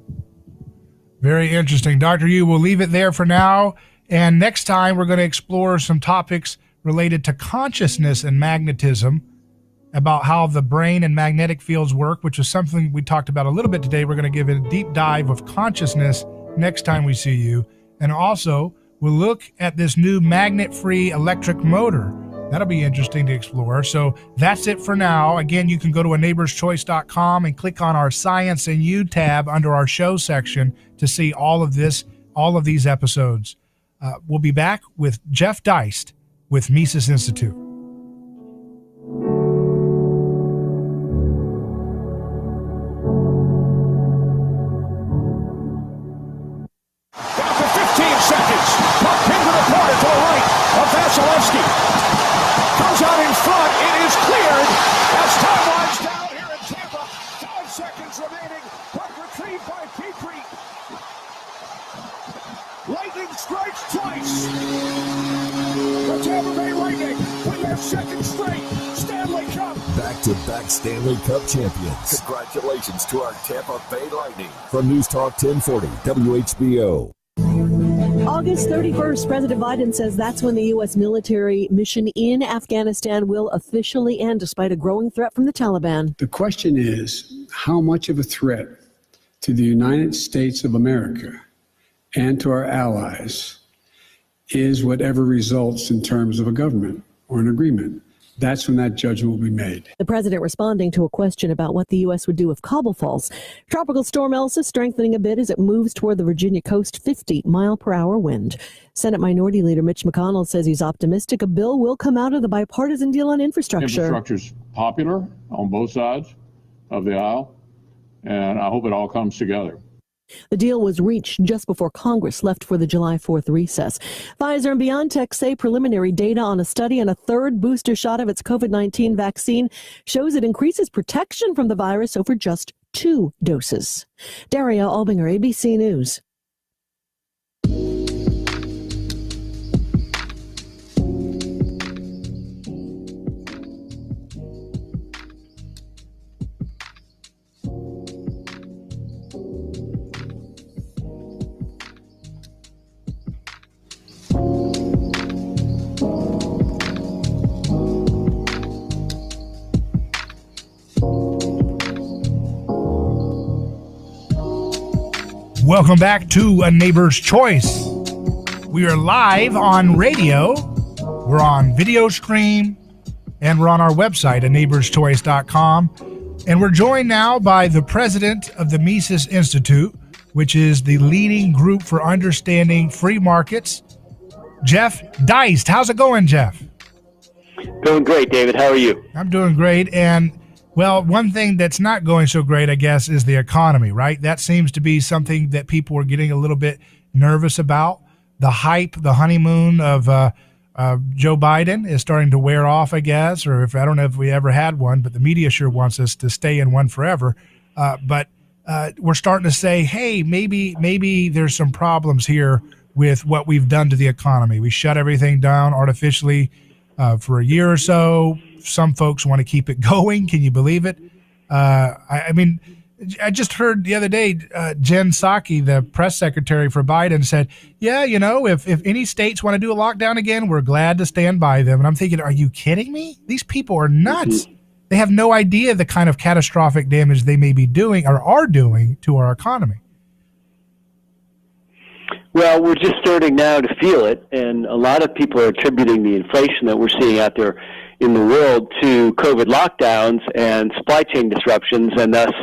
Very interesting. Dr. Yu, we'll leave it there for now. And next time, we're going to explore some topics related to consciousness and magnetism, about how the brain and magnetic fields work, which is something we talked about a little bit today. We're going to give it a deep dive of consciousness next time we see you. And also, we'll look at this new magnet-free electric motor. That'll be interesting to explore. So that's it for now. Again, you can go to aneighborschoice.com and click on our Science and You tab under our show section to see all of these episodes. We'll be back with Jeff Deist with Mises Institute. Down to 15 seconds. Puck into the corner to the right of Vasilevsky. Comes out in front. It is cleared as time winds down here in Tampa. 5 seconds remaining. Puck retrieved by Petrie. Lightning strikes twice. The Tampa Bay Lightning win their second straight Stanley Cup. Back-to-back Stanley Cup champions. Congratulations to our Tampa Bay Lightning. From News Talk 1040 WHBO. August 31st, President Biden says that's when the U.S. military mission in Afghanistan will officially end, despite a growing threat from the Taliban. The question is, how much of a threat to the United States of America and to our allies is whatever results in terms of a government or an agreement? That's when that judgment will be made. The president responding to a question about what the U.S. would do if Kabul falls. Tropical storm Elsa strengthening a bit as it moves toward the Virginia coast, 50-mile-per-hour wind. Senate Minority Leader Mitch McConnell says he's optimistic a bill will come out of the bipartisan deal on infrastructure. Infrastructure's popular on both sides of the aisle, and I hope it all comes together. The deal was reached just before Congress left for the July 4th recess. Pfizer and BioNTech say preliminary data on a study on a third booster shot of its COVID-19 vaccine shows it increases protection from the virus over just 2 doses. Daria Albinger, ABC News. Welcome back to A Neighbor's Choice. We are live on radio. We're on video stream, and we're on our website, aneighborschoice.com. And we're joined now by the president of the Mises Institute, which is the leading group for understanding free markets, Jeff Deist. How's it going, Jeff? Doing great, David. How are you? I'm doing great. And well, one thing that's not going so great, I guess, is the economy, right? That seems to be something that people are getting a little bit nervous about. The hype, the honeymoon of Joe Biden is starting to wear off, I guess, or I don't know if we ever had one, but the media sure wants us to stay in one forever. But we're starting to say, hey, maybe there's some problems here with what we've done to the economy. We shut everything down artificially for a year or so. Some folks want to keep it going. Can you believe it? I mean, I just heard the other day, Jen Psaki, the press secretary for Biden, said, yeah, you know, if any states want to do a lockdown again, we're glad to stand by them. And I'm thinking, are you kidding me? These people are nuts. They have no idea the kind of catastrophic damage they may be doing or are doing to our economy. Well, we're just starting now to feel it, and a lot of people are attributing the inflation that we're seeing out there in the world to COVID lockdowns and supply chain disruptions, and thus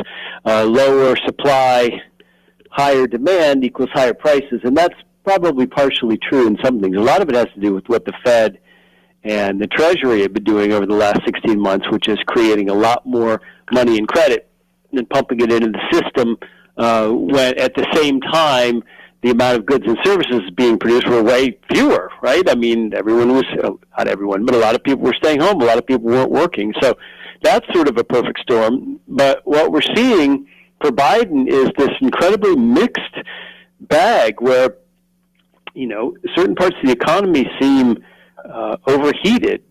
lower supply, higher demand equals higher prices. And that's probably partially true in some things. A lot of it has to do with what the Fed and the Treasury have been doing over the last 16 months, which is creating a lot more money and credit and pumping it into the system when at the same time the amount of goods and services being produced were way fewer, right? I mean, everyone was, not everyone, but a lot of people were staying home. A lot of people weren't working. So that's sort of a perfect storm. But what we're seeing for Biden is this incredibly mixed bag where, you know, certain parts of the economy seem overheated.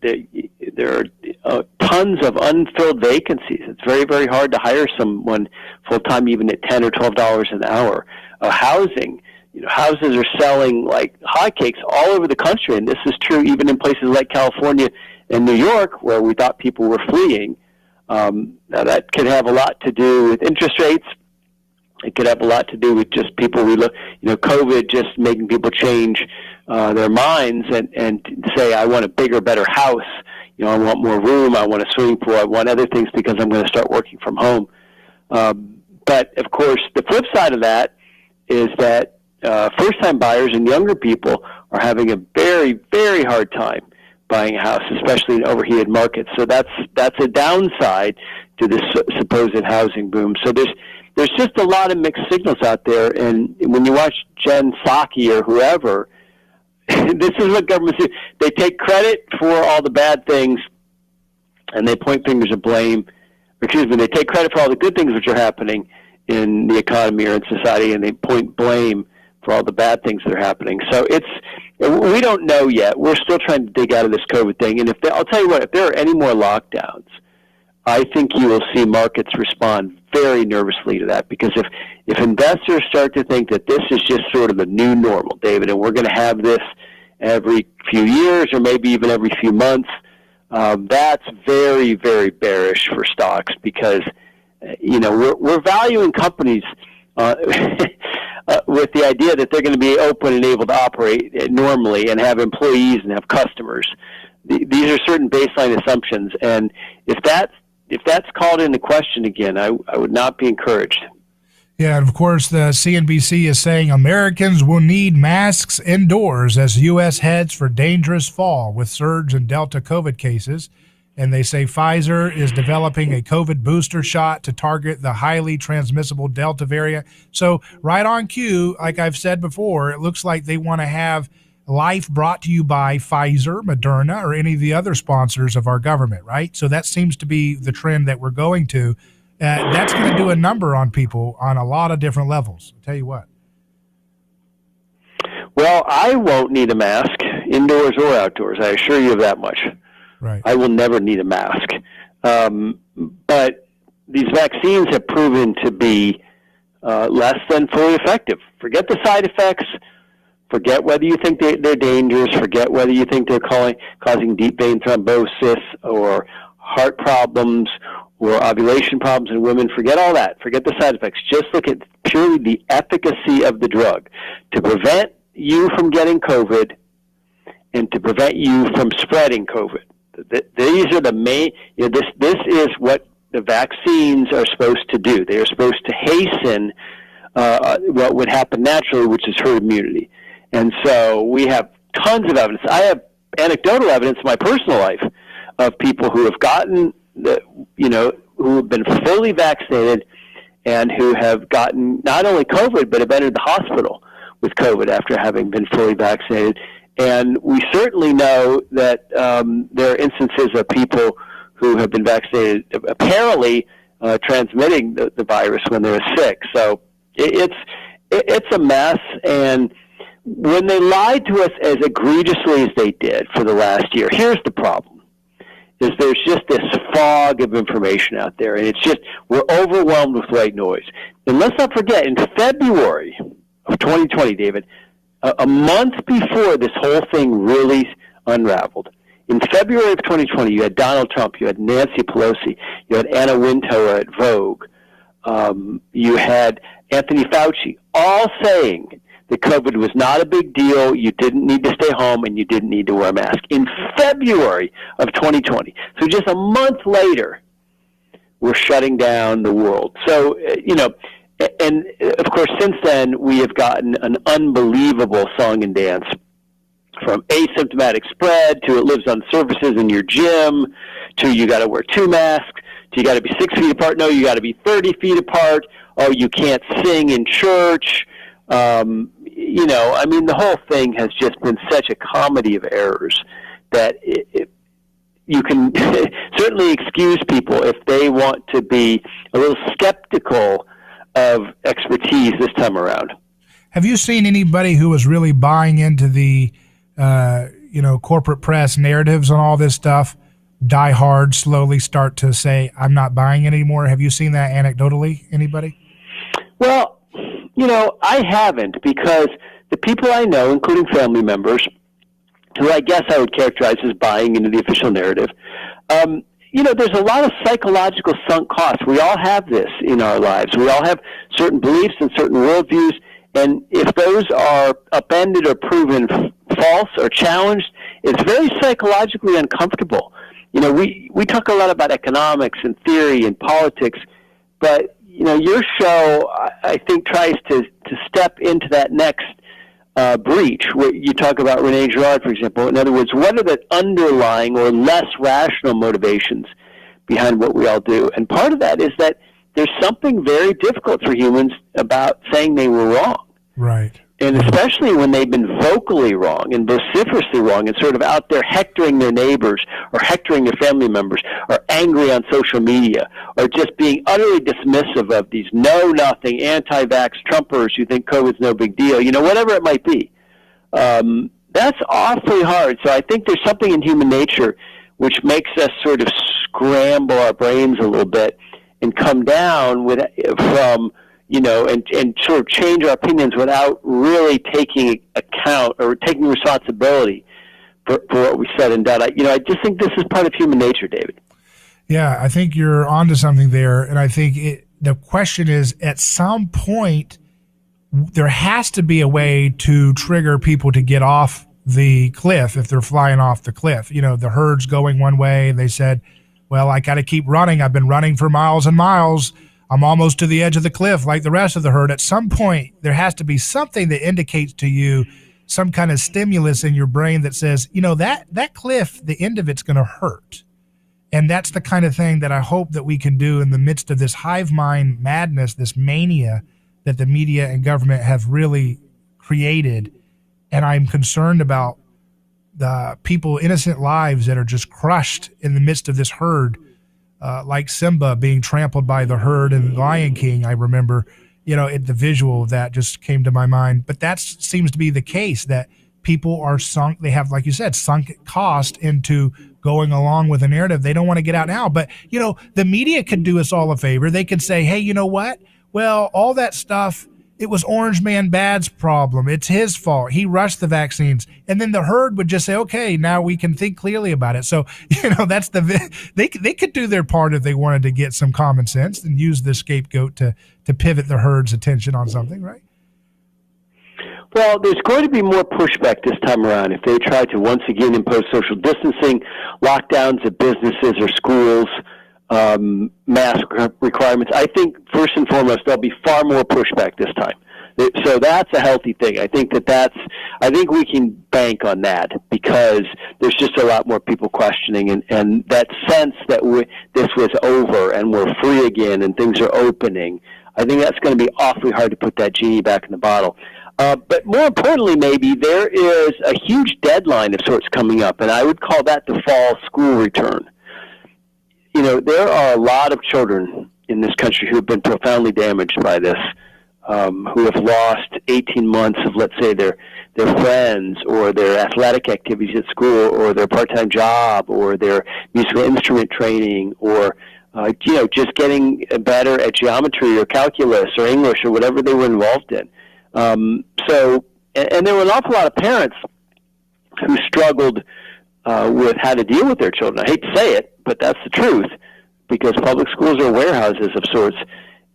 There are tons of unfilled vacancies. It's very, very hard to hire someone full-time even at $10 or $12 an hour. Housing. You know, houses are selling like hotcakes all over the country, and this is true even in places like California and New York, where we thought people were fleeing. Now, that could have a lot to do with interest rates. It could have a lot to do with just people COVID just making people change their minds and say, I want a bigger, better house. You know, I want more room. I want a swimming pool. I want other things because I'm going to start working from home. But, of course, the flip side of that is that first-time buyers and younger people are having a very, very hard time buying a house, especially in overheated markets. So that's a downside to this supposed housing boom. So there's just a lot of mixed signals out there. And when you watch Jen Psaki or whoever, this is what governments do. They take credit for all the bad things, and they point fingers of blame. They take credit for all the good things which are happening in the economy or in society, and they point blame for all the bad things that are happening. So we don't know yet. We're still trying to dig out of this COVID thing. And I'll tell you what, if there are any more lockdowns, I think you will see markets respond very nervously to that, because if investors start to think that this is just sort of the new normal, David, and we're going to have this every few years or maybe even every few months, that's very, very bearish for stocks, because we're valuing companies with the idea that they're going to be open and able to operate normally and have employees and have customers. These are certain baseline assumptions, and if that's called into question again, I would not be encouraged. Yeah, and of course, the CNBC is saying Americans will need masks indoors as U.S. heads for dangerous fall with surge in Delta COVID cases. And they say Pfizer is developing a COVID booster shot to target the highly transmissible Delta variant. So right on cue, like I've said before, it looks like they want to have life brought to you by Pfizer, Moderna, or any of the other sponsors of our government, right? So that seems to be the trend that we're going to. That's going to do a number on people on a lot of different levels. I'll tell you what. Well, I won't need a mask, indoors or outdoors. I assure you of that much. Right. I will never need a mask. But these vaccines have proven to be less than fully effective. Forget the side effects. Forget whether you think they're dangerous. Forget whether you think they're causing deep vein thrombosis or heart problems or ovulation problems in women. Forget all that. Forget the side effects. Just look at purely the efficacy of the drug to prevent you from getting COVID and to prevent you from spreading COVID. These are the main, this is what the vaccines are supposed to do. They are supposed to hasten what would happen naturally, which is herd immunity. And so we have tons of evidence. I have anecdotal evidence in my personal life of people who have gotten, who have been fully vaccinated and who have gotten not only COVID, but have entered the hospital with COVID after having been fully vaccinated. And we certainly know that there are instances of people who have been vaccinated apparently transmitting the virus when they're sick. So it's a mess. And when they lied to us as egregiously as they did for the last year, here's the problem, is there's just this fog of information out there. And it's just, we're overwhelmed with white noise. And let's not forget, in February of 2020, David, a month before this whole thing really unraveled, in February of 2020, you had Donald Trump, you had Nancy Pelosi, you had Anna Wintour at Vogue, you had Anthony Fauci, all saying that COVID was not a big deal, you didn't need to stay home, and you didn't need to wear a mask. In February of 2020, so just a month later, we're shutting down the world. So, and of course, since then, we have gotten an unbelievable song and dance, from asymptomatic spread to it lives on surfaces in your gym to you got to wear 2 masks to you got to be 6 feet apart. No, you got to be 30 feet apart. Oh, you can't sing in church. The whole thing has just been such a comedy of errors that you can certainly excuse people if they want to be a little skeptical of expertise this time around. Have you seen anybody who was really buying into the, corporate press narratives on all this stuff die hard, slowly start to say, I'm not buying it anymore? Have you seen that anecdotally, anybody? Well, I haven't, because the people I know, including family members, who I guess I would characterize as buying into the official narrative, there's a lot of psychological sunk costs. We all have this in our lives. We all have certain beliefs and certain worldviews, and if those are upended or proven false or challenged, it's very psychologically uncomfortable. We talk a lot about economics and theory and politics, but your show, I think, tries to step into that next breach. You talk about Rene Girard, for example. In other words, what are the underlying or less rational motivations behind what we all do? And part of that is that there's something very difficult for humans about saying they were wrong. Right. And especially when they've been vocally wrong and vociferously wrong and sort of out there hectoring their neighbors or hectoring their family members or angry on social media or just being utterly dismissive of these know-nothing, anti-vax Trumpers who think COVID's no big deal, whatever it might be. That's awfully hard. So I think there's something in human nature which makes us sort of scramble our brains a little bit and come down from and sort of change our opinions without really taking account or taking responsibility for what we said and done. I just think this is part of human nature, David. Yeah, I think you're onto something there. And I think the question is, at some point, there has to be a way to trigger people to get off the cliff if they're flying off the cliff. The herd's going one way. They said, well, I got to keep running. I've been running for miles and miles. I'm almost to the edge of the cliff like the rest of the herd. At some point, there has to be something that indicates to you some kind of stimulus in your brain that says, that cliff, the end of it's going to hurt. And that's the kind of thing that I hope that we can do in the midst of this hive mind madness, this mania that the media and government have really created. And I'm concerned about the people, innocent lives that are just crushed in the midst of this herd. Like Simba being trampled by the herd in Lion King, I remember, the visual of that just came to my mind. But that seems to be the case, that people are sunk. They have, like you said, sunk cost into going along with a narrative. They don't want to get out now. But, the media could do us all a favor. They could say, hey, you know what? Well, all that stuff, it was Orange Man Bad's problem. It's his fault. He rushed the vaccines. And then the herd would just say, okay, now we can think clearly about it. So, that's they could do their part if they wanted to get some common sense and use the scapegoat to pivot the herd's attention on something, right? Well, there's going to be more pushback this time around if they try to once again impose social distancing, lockdowns at businesses or schools, mask requirements. I think first and foremost there'll be far more pushback this time. So that's a healthy thing. I think I think we can bank on that because there's just a lot more people questioning and that sense that this was over and we're free again and things are opening. I think that's going to be awfully hard to put that genie back in the bottle. But more importantly, maybe there is a huge deadline of sorts coming up, and I would call that the fall school return. There are a lot of children in this country who have been profoundly damaged by this, who have lost 18 months of, let's say, their friends or their athletic activities at school or their part-time job or their musical instrument training or, just getting better at geometry or calculus or English or whatever they were involved in. And there were an awful lot of parents who struggled with how to deal with their children. I hate to say it, but that's the truth, because public schools are warehouses of sorts,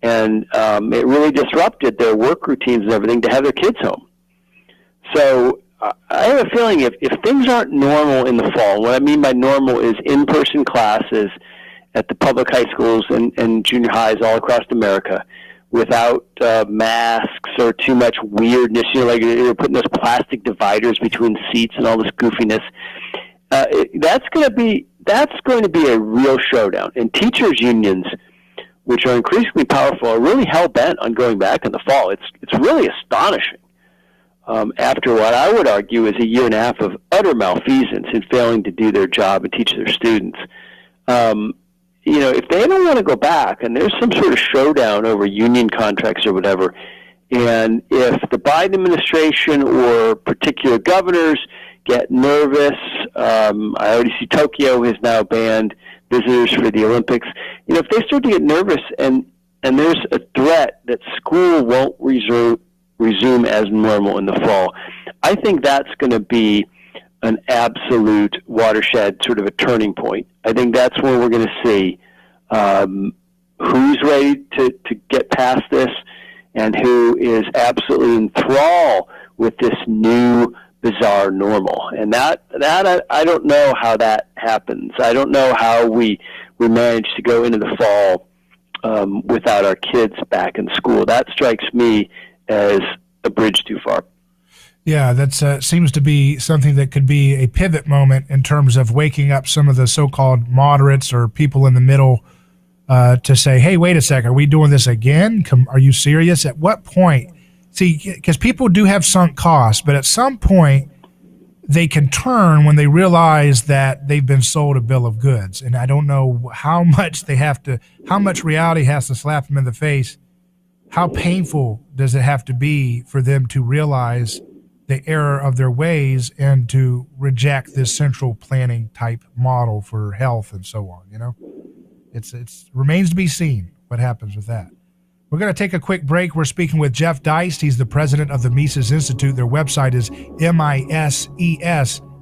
and it really disrupted their work routines and everything to have their kids home. So I have a feeling if things aren't normal in the fall, what I mean by normal is in-person classes at the public high schools and junior highs all across America, without masks or too much weirdness, like you're putting those plastic dividers between seats and all this goofiness. That's going to be a real showdown. And teachers' unions, which are increasingly powerful, are really hell-bent on going back in the fall. It's really astonishing. After what I would argue is a year and a half of utter malfeasance in failing to do their job and teach their students. If they don't want to go back and there's some sort of showdown over union contracts or whatever, and if the Biden administration or particular governors get nervous, I already see Tokyo has now banned visitors for the Olympics. If they start to get nervous and there's a threat that school won't resume as normal in the fall, I think that's going to be an absolute watershed, sort of a turning point. I think that's where we're going to see who's ready to get past this and who is absolutely enthralled with this new bizarre normal. And that I don't know how that happens. I don't know how we manage to go into the fall without our kids back in school. That strikes me as a bridge too far. Yeah, that seems to be something that could be a pivot moment in terms of waking up some of the so-called moderates or people in the middle to say, hey, wait a second, are we doing this again? Are you serious? At what point? See, because people do have sunk costs, but at some point they can turn when they realize that they've been sold a bill of goods. And I don't know how much reality has to slap them in the face. How painful does it have to be for them to realize the error of their ways and to reject this central planning type model for health and so on? You know, it's remains to be seen what happens with that. We're going to take a quick break. We're speaking with Jeff Deist. He's the president of the Mises Institute. Their website is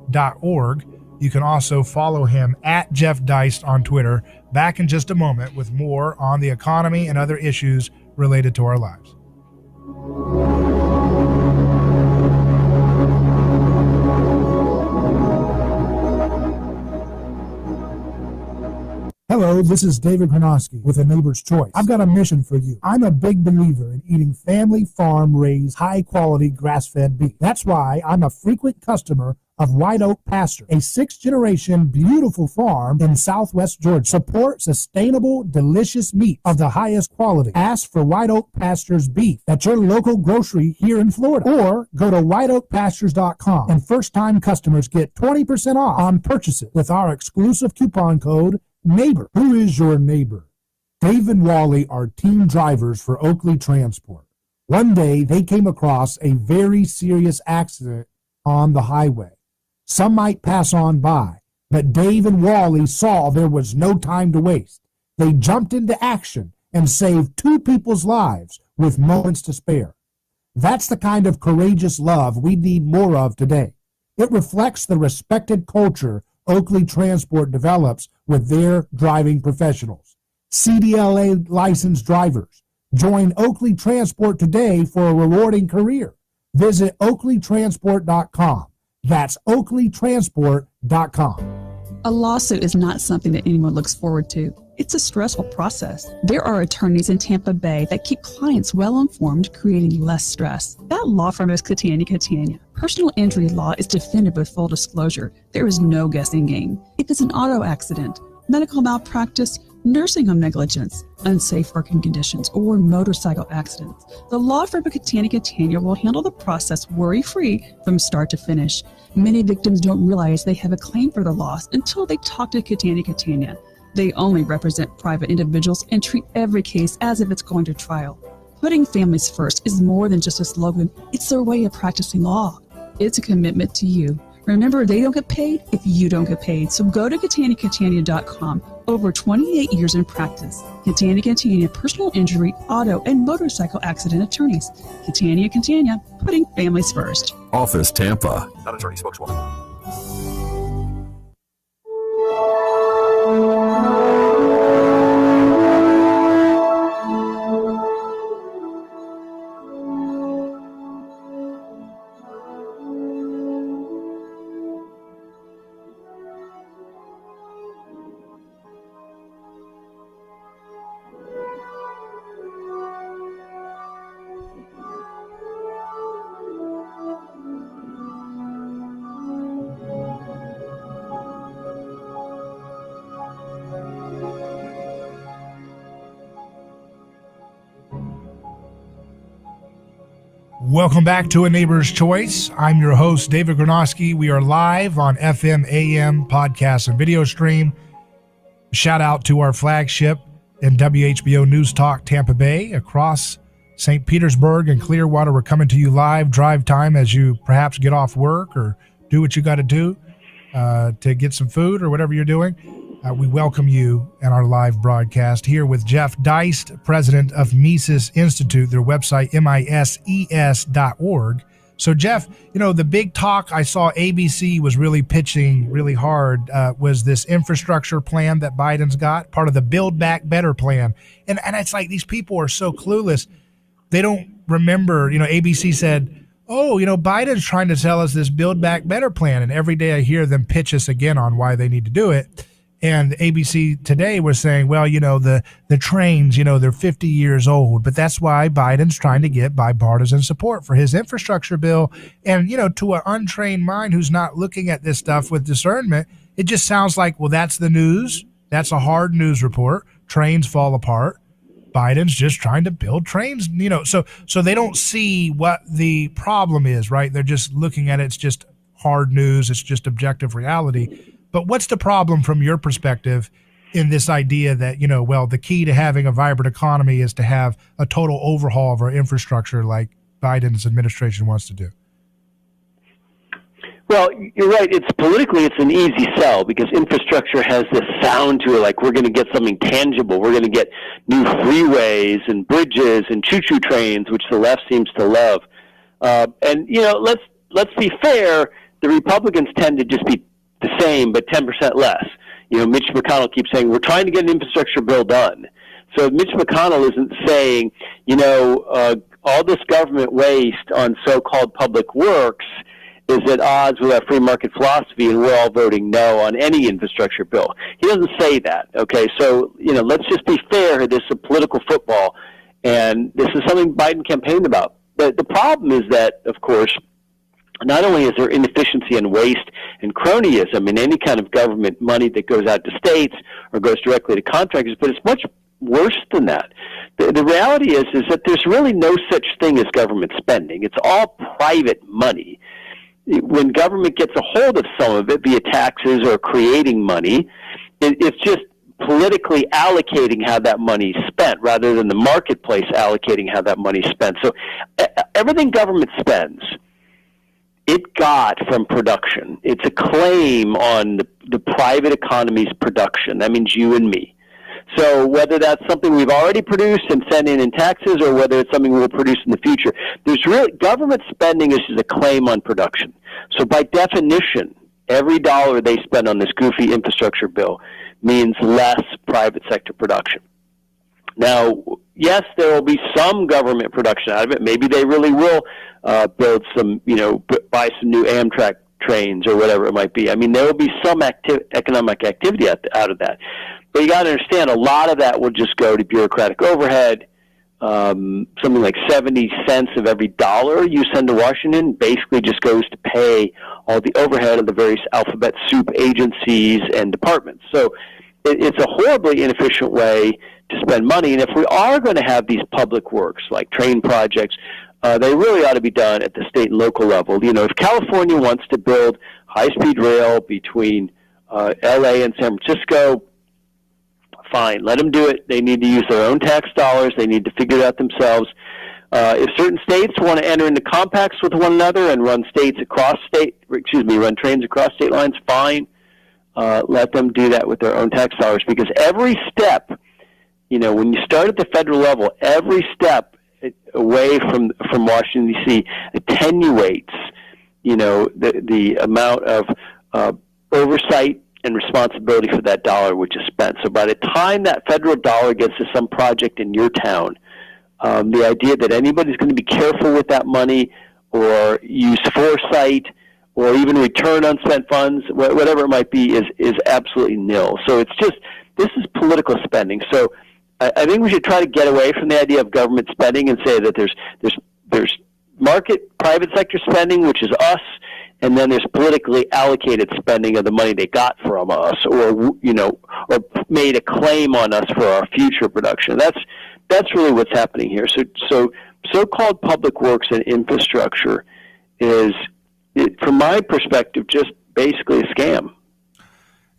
mises.org. You can also follow him at Jeff Deist on Twitter. Back in just a moment with more on the economy and other issues related to our lives. Hello, this is David Hronoski with A Neighbor's Choice. I've got a mission for you. I'm a big believer in eating family farm-raised, high-quality grass-fed beef. That's why I'm a frequent customer of White Oak Pasture, a sixth-generation beautiful farm in southwest Georgia. Support sustainable, delicious meat of the highest quality. Ask for White Oak Pasture's beef at your local grocery here in Florida, or go to whiteoakpastures.com, and first-time customers get 20% off on purchases with our exclusive coupon code NEIGHBOR. Who is your neighbor? Dave and Wally are team drivers for Oakley Transport. One day, they came across a very serious accident on the highway. Some might pass on by, but Dave and Wally saw there was no time to waste. They jumped into action and saved two people's lives with moments to spare. That's the kind of courageous love we need more of today. It reflects the respected culture Oakley Transport develops with their driving professionals. CDLA licensed drivers. Join Oakley Transport today for a rewarding career. Visit oakleytransport.com. That's oakleytransport.com. A lawsuit is not something that anyone looks forward to. It's a stressful process. There are attorneys in Tampa Bay that keep clients well informed, creating less stress. That law firm is Catania. Personal injury law is defended with full disclosure. There is no guessing game. If it's an auto accident, medical malpractice, nursing home negligence, unsafe working conditions, or motorcycle accidents, the law firm of Catania will handle the process worry-free from start to finish. Many victims don't realize they have a claim for the loss until they talk to Catania. They only represent private individuals and treat every case as if it's going to trial. Putting families first is more than just a slogan. It's their way of practicing law. It's a commitment to you. Remember, they don't get paid if you don't get paid. So go to Catania.com. Over 28 years in practice. Catania, personal injury, auto, and motorcycle accident attorneys. Catania, putting families first. Office Tampa. Not attorney spokeswoman. Welcome back to A Neighbor's Choice. I'm your host, David Hronoski. We are live on FM, AM, podcast, and video stream. Shout out to our flagship and WHBO News Talk Tampa Bay across St. Petersburg and Clearwater. We're coming to you live, drive time, as you perhaps get off work or do what you got to do to get some food or whatever you're doing. We welcome you in our live broadcast here with Jeff Deist, president of Mises Institute, their website, mises.org. So, Jeff, you know, the big talk I saw ABC was really pitching really hard was this infrastructure plan that Biden's got, part of the Build Back Better plan. And it's like these people are so clueless. They don't remember, you know, ABC said, oh, you know, Biden's trying to sell us this Build Back Better plan. And every day I hear them pitch us again on why they need to do it. And ABC Today was saying, well, the trains, they're 50 years old, but that's why Biden's trying to get bipartisan support for his infrastructure bill. And, to an untrained mind who's not looking at this stuff with discernment, it just sounds like, well, that's the news. That's a hard news report. Trains fall apart. Biden's just trying to build trains, so they don't see what the problem is, right? They're just looking at it. It's just hard news. It's just objective reality. But what's the problem from your perspective in this idea that, the key to having a vibrant economy is to have a total overhaul of our infrastructure like Biden's administration wants to do? Well, you're right. It's an easy sell because infrastructure has this sound to it, like we're going to get something tangible. We're going to get new freeways and bridges and choo-choo trains, which the left seems to love. And let's be fair. The Republicans tend to just be the same, but 10% less. Mitch McConnell keeps saying, we're trying to get an infrastructure bill done. So Mitch McConnell isn't saying, all this government waste on so-called public works is at odds with our free market philosophy, and we're all voting no on any infrastructure bill. He doesn't say that, okay? So, let's just be fair. This is a political football, and this is something Biden campaigned about. But the problem is that, of course, not only is there inefficiency and waste and cronyism in any kind of government money that goes out to states or goes directly to contractors, but it's much worse than that. The reality is that there's really no such thing as government spending. It's all private money. When government gets a hold of some of it via taxes or creating money, it's just politically allocating how that money is spent rather than the marketplace allocating how that money is spent. So everything government spends, it got from production. It's a claim on the private economy's production. That means you and me. So whether that's something we've already produced and sent in taxes or whether it's something we'll produce in the future, government spending is just a claim on production. So by definition, every dollar they spend on this goofy infrastructure bill means less private sector production. Now, yes, there will be some government production out of it. Maybe they really will build some, buy some new Amtrak trains or whatever it might be. I mean, there will be some economic activity out of that. But you got to understand, a lot of that will just go to bureaucratic overhead. Something like 70 cents of every dollar you send to Washington basically just goes to pay all the overhead of the various alphabet soup agencies and departments. So it's a horribly inefficient way to spend money. And if we are going to have these public works like train projects, they really ought to be done at the state and local level. If California wants to build high-speed rail between L.A. and San Francisco, fine, let them do it. They need to use their own tax dollars. They need to figure it out themselves. If certain states want to enter into compacts with one another and run trains across state lines, fine. Let them do that with their own tax dollars, because every step, when you start at the federal level, every step away from Washington, D.C. attenuates, the amount of oversight and responsibility for that dollar which is spent. So by the time that federal dollar gets to some project in your town, the idea that anybody's going to be careful with that money or use foresight or even return unspent funds, whatever it might be, is absolutely nil. So this is political spending. So I think we should try to get away from the idea of government spending and say that there's market private sector spending, which is us, and then there's politically allocated spending of the money they got from us, or made a claim on us for our future production. That's really what's happening here. So-called public works and infrastructure is, from my perspective, just basically a scam.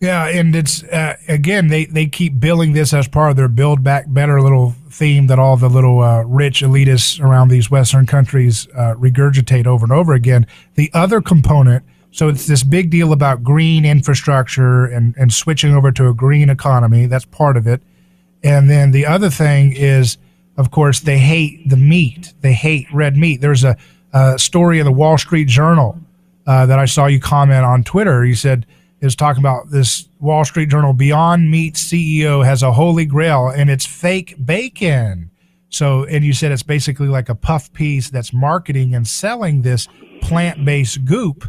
Yeah, and it's, again, they keep billing this as part of their Build Back Better little theme that all the little rich elitists around these Western countries regurgitate over and over again. The other component, so it's this big deal about green infrastructure and switching over to a green economy. That's part of it. And then the other thing is, of course, they hate the meat. They hate red meat. There's a story in the Wall Street Journal that I saw you comment on Twitter. You said, is talking about this Wall Street Journal Beyond Meat CEO has a holy grail and it's fake bacon. So, and you said it's basically like a puff piece that's marketing and selling this plant-based goop.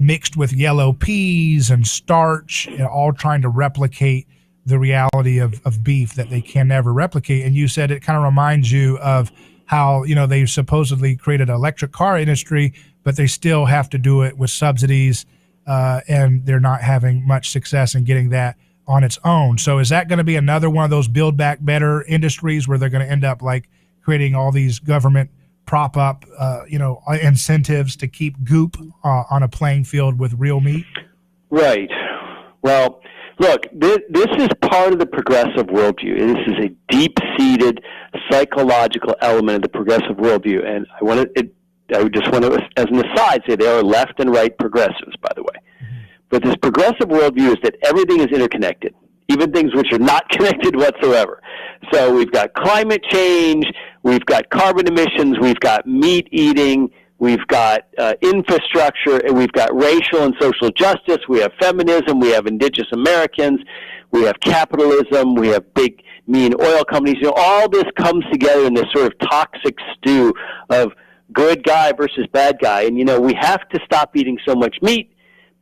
mixed with yellow peas and starch, and all trying to replicate the reality of beef that they can never replicate. And you said it kind of reminds you of how, they supposedly created an electric car industry, but they still have to do it with subsidies, and they're not having much success in getting that on its own. So is that going to be another one of those build back better industries where they're going to end up like creating all these government prop up, incentives to keep goop on a playing field with real meat? Right. Well, look, this is part of the progressive worldview. This is a deep-seated psychological element of the progressive worldview, and I just want to, as an aside, say there are left and right progressives, by the way. But this progressive worldview is that everything is interconnected, even things which are not connected whatsoever. So we've got climate change, we've got carbon emissions, we've got meat eating, we've got infrastructure, and we've got racial and social justice, we have feminism, we have indigenous Americans, we have capitalism, we have big, mean oil companies. All this comes together in this sort of toxic stew of good guy versus bad guy. And, we have to stop eating so much meat,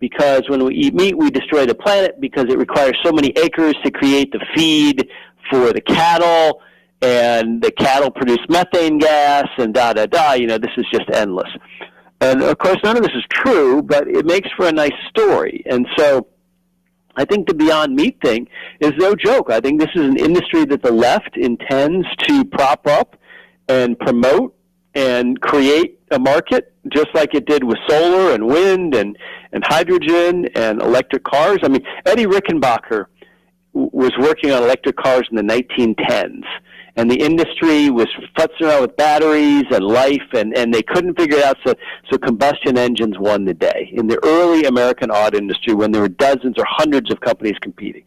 because when we eat meat, we destroy the planet because it requires so many acres to create the feed for the cattle, and the cattle produce methane gas, and this is just endless. And, of course, none of this is true, but it makes for a nice story. And so I think the Beyond Meat thing is no joke. I think this is an industry that the left intends to prop up and promote and create a market, just like it did with solar and wind and hydrogen and electric cars. I mean, Eddie Rickenbacker was working on electric cars in the 1910s, and the industry was futzing around with batteries and life, and they couldn't figure it out, so combustion engines won the day. In the early American auto industry, when there were dozens or hundreds of companies competing,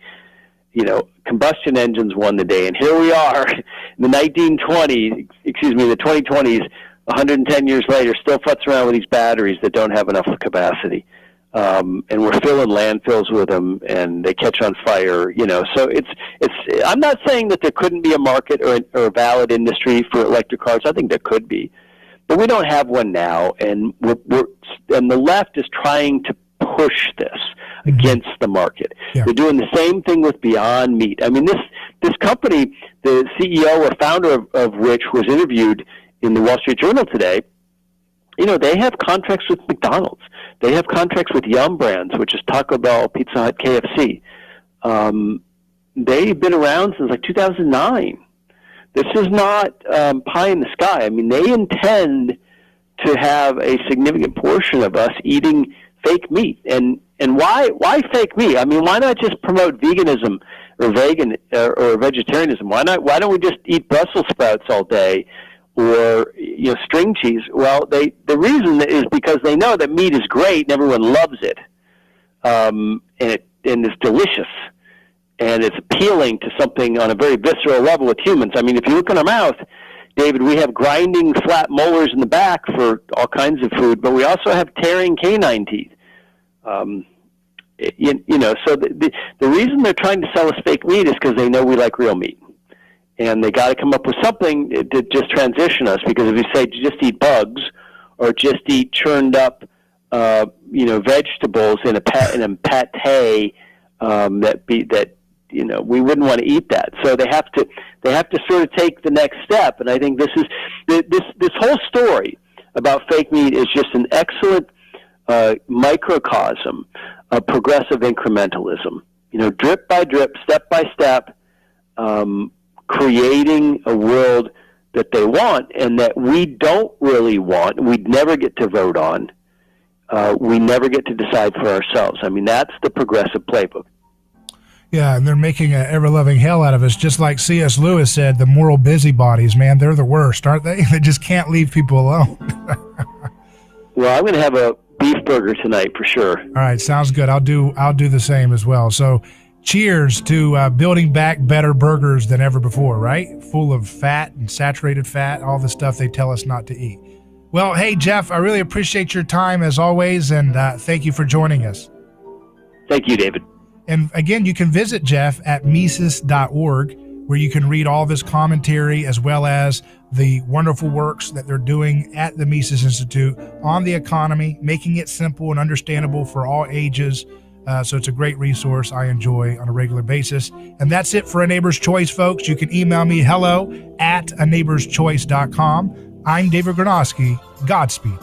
combustion engines won the day. And here we are in the 2020s, 110 years later, still futzing around with these batteries that don't have enough capacity. And we're filling landfills with them, and they catch on fire, So I'm not saying that there couldn't be a market or a valid industry for electric cars. I think there could be. But we don't have one now, and and the left is trying to push this against the market. Yeah. They're doing the same thing with Beyond Meat. I mean, this company, the CEO or founder of which was interviewed in the Wall Street Journal today, they have contracts with McDonald's. They have contracts with Yum Brands, which is Taco Bell, Pizza Hut, KFC. They've been around since 2009. This is not pie in the sky. I mean, they intend to have a significant portion of us eating fake meat. And why fake meat? I mean, why not just promote veganism or vegetarianism? Why don't we just eat Brussels sprouts all day, or string cheese? Well, the reason is because they know that meat is great and everyone loves it, and it's delicious, and it's appealing to something on a very visceral level with humans. I mean, if you look in our mouth, David, we have grinding flat molars in the back for all kinds of food, but we also have tearing canine teeth. So the reason they're trying to sell us fake meat is because they know we like real meat. And they got to come up with something to just transition us, because if you say just eat bugs or just eat churned up, vegetables in a pate, we wouldn't want to eat that. So they have to sort of take the next step. And I think this whole story about fake meat is just an excellent microcosm of progressive incrementalism. Drip by drip, step by step. Creating a world that they want and that we don't really want, we'd never get to vote on, we never get to decide for ourselves. I mean, that's the progressive playbook. Yeah, and they're making an ever-loving hell out of us, just like C.S. Lewis said, the moral busybodies, man, they're the worst, aren't they? They just can't leave people alone. Well, I'm going to have a beef burger tonight for sure. All right, sounds good. I'll do the same as well. So cheers to building back better burgers than ever before, right? Full of fat and saturated fat, all the stuff they tell us not to eat. Well, hey, Jeff, I really appreciate your time as always, and thank you for joining us. Thank you, David. And again, you can visit Jeff at Mises.org, where you can read all of his commentary as well as the wonderful works that they're doing at the Mises Institute on the economy, making it simple and understandable for all ages. So it's a great resource I enjoy on a regular basis. And that's it for A Neighbor's Choice, folks. You can email me hello@aneighborschoice.com. I'm David Gronowski. Godspeed.